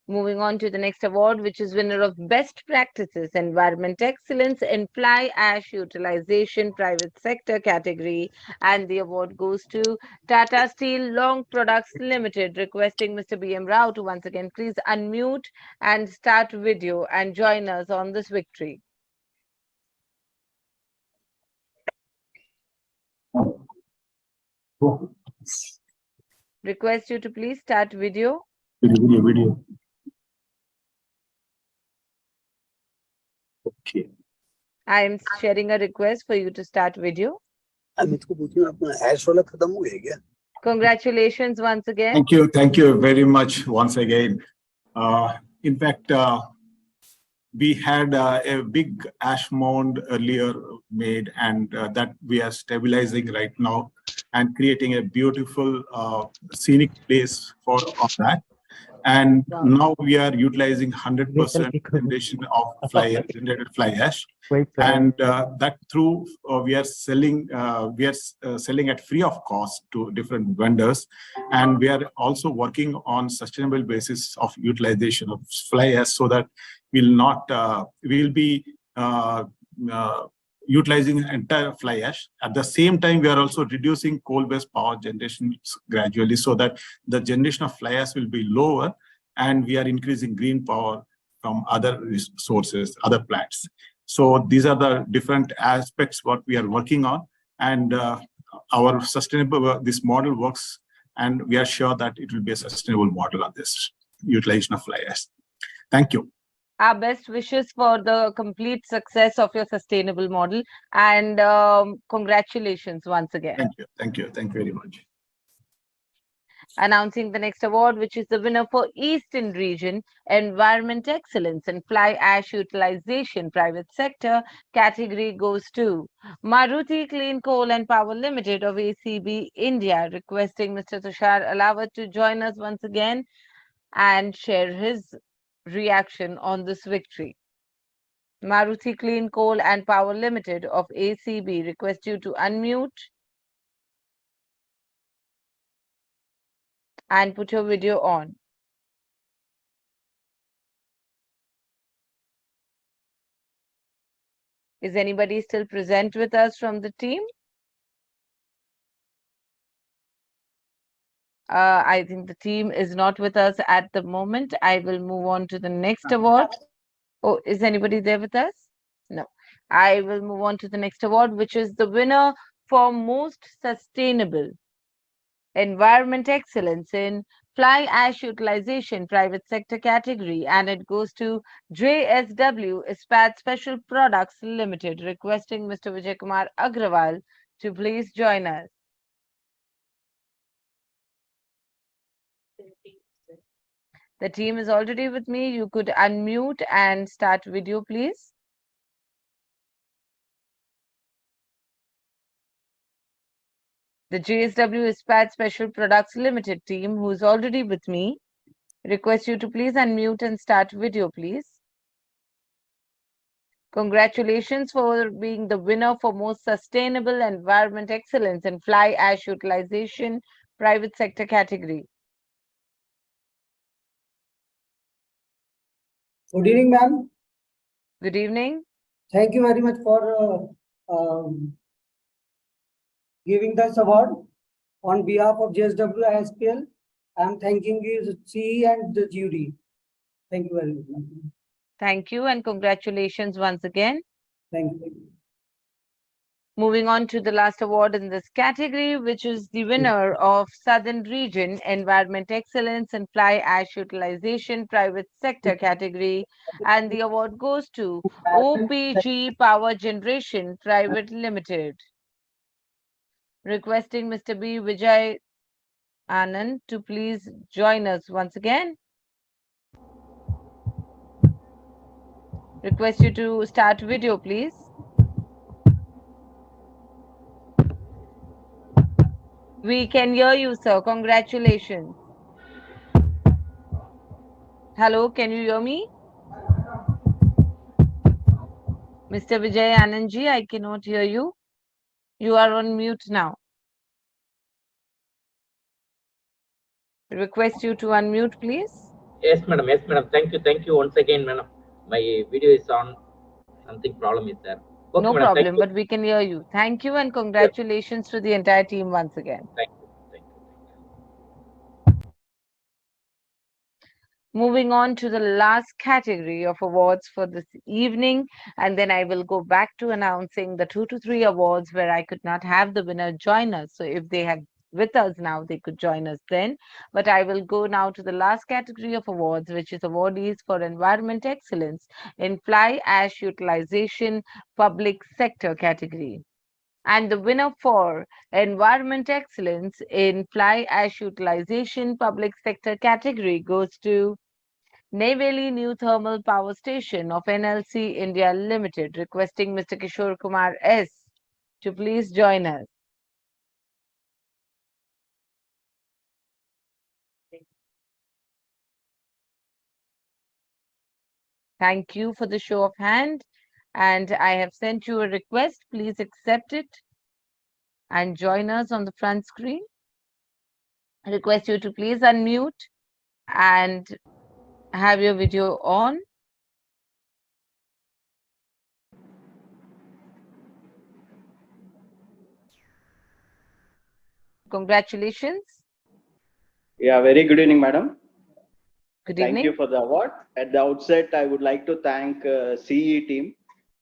Moving on to the next award, which is winner of Best Practices Environment Excellence in Fly Ash Utilization Private Sector category, and the award goes to Tata Steel Long Products Limited. Requesting Mr. B.M. Rao to once again please unmute and start video and join us on this victory. Request you to please start video. Video. Okay. I am sharing a request for you to start video. Congratulations once again. Thank you very much once again. In fact, we had a big ash mound earlier made, and that we are stabilizing right now and creating a beautiful scenic place for that. And now we are utilizing 100% generation of generated fly ash, and that through we are selling at free of cost to different vendors, and we are also working on sustainable basis of utilization of fly ash, so that we'll be utilizing entire fly ash. At the same time, we are also reducing coal-based power generation gradually, so that the generation of fly ash will be lower, and we are increasing green power from other sources, other plants. So these are the different aspects what we are working on, and our sustainable this model works, and we are sure that it will be a sustainable model on this utilization of fly ash. Thank you. Our best wishes for the complete success of your sustainable model, and congratulations once again. Thank you very much. Announcing the next award, which is the winner for Eastern Region Environment Excellence in Fly Ash Utilization Private Sector category, goes to Maruti Clean Coal and Power Limited of ACB India. Requesting Mr. Tushar Alawat to join us once again and share his reaction on this victory. Maruti Clean Coal and Power Limited of ACB, request you to unmute and put your video on. Is anybody still present with us from the team? I think the team is not with us at the moment. I will move on to the next award. Oh, is anybody there with us? No. I will move on to the next award, which is the winner for most sustainable environment excellence in fly ash utilization private sector category, and it goes to JSW Ispat Special Products Limited. Requesting Mr. Vijay Kumar Agrawal to please join us. The team is already with me. You could unmute and start video, please. The JSW Ispat Special Products Limited team, who is already with me, request you to please unmute and start video, please. Congratulations for being the winner for most sustainable environment excellence in fly ash utilization private sector category. Good evening, ma'am. Good evening. Thank you very much for giving this award. On behalf of JSW ISPL, I am thanking you, CE and the jury. Thank you very much, ma'am. Thank you and congratulations once again. Thank you. Moving on to the last award in this category, which is the winner of Southern Region Environment Excellence and Fly Ash Utilization Private Sector category, and the award goes to OPG Power Generation Private Limited. Requesting Mr. B. Vijay Anand to please join us once again. Request you to start video, please. We can hear you, sir. Congratulations. Hello, can you hear me? Mr. Vijay Anandji, I cannot hear you. You are on mute now. Request you to unmute, please. Yes, madam. Yes, madam. Thank you. Thank you once again, madam. My video is on. Something problem is there. Okay, No madam, thank problem, you. but we can hear you. Thank you and congratulations to the entire team once again. Thank you. Thank you. Moving on to the last category of awards for this evening, and then I will go back to announcing the 2 to 3 awards where I could not have the winner join us. So if they have with us now, they could join us then. But I will go now to the last category of awards, which is awardees for environment excellence in fly ash utilization public sector category. And the winner for environment excellence in fly ash utilization public sector category goes to Neyveli New Thermal Power Station of NLC India Limited. Requesting Mr. Kishore Kumar S to please join us. Thank you for the show of hand, and I have sent you a request. Please accept it and join us on the front screen. I request you to please unmute and have your video on. Congratulations. Yeah, very good evening, madam. Good Thank evening. you for the award. At the outset, I would like to thank CE team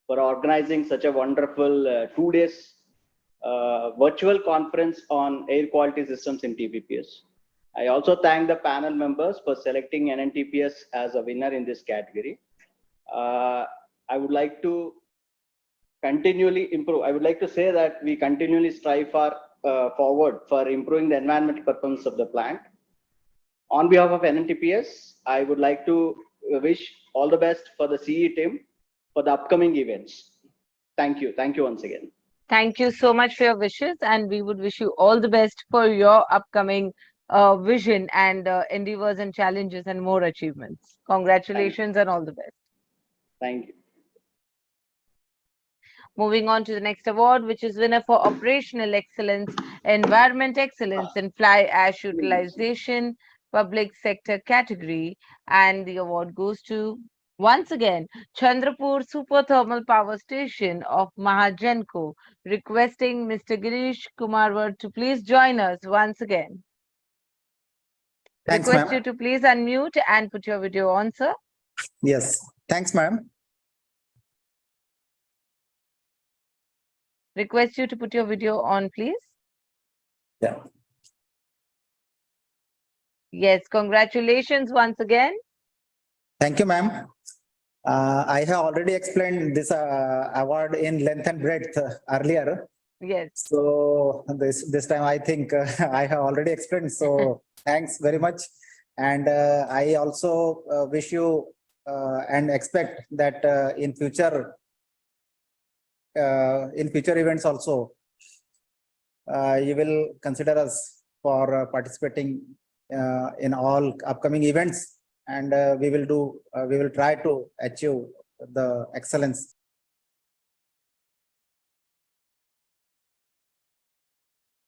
for organizing such a wonderful 2 days virtual conference on air quality systems in TPPS. I also thank the panel members for selecting NNTPS as a winner in this category. I would like to continually improve. I would like to say that we continually strive forward for improving the environmental performance of the plant. On behalf of NNTPS, I would like to wish all the best for the CE team for the upcoming events. Thank you. Thank you once again. Thank you so much for your wishes, and we would wish you all the best for your upcoming vision and endeavors and challenges and more achievements. Congratulations and all the best. Thank you. Moving on to the next award, which is winner for operational excellence, environment excellence in fly ash utilization public sector category, and the award goes to once again Chandrapur Super Thermal Power Station of Mahagenco. Requesting Mr. Girish Kumarwar to please join us once again. Thanks, Request ma'am. you to please unmute and put your video on, sir. Yes, thanks, ma'am. Request you to put your video on, please. Yeah. Yes, congratulations once again. Thank you, ma'am. I have already explained this award in length and breadth earlier. Yes. So this time I think I have already explained. So thanks very much. And I also wish you and expect that in future events also you will consider us for participating in all upcoming events, and we will try to achieve the excellence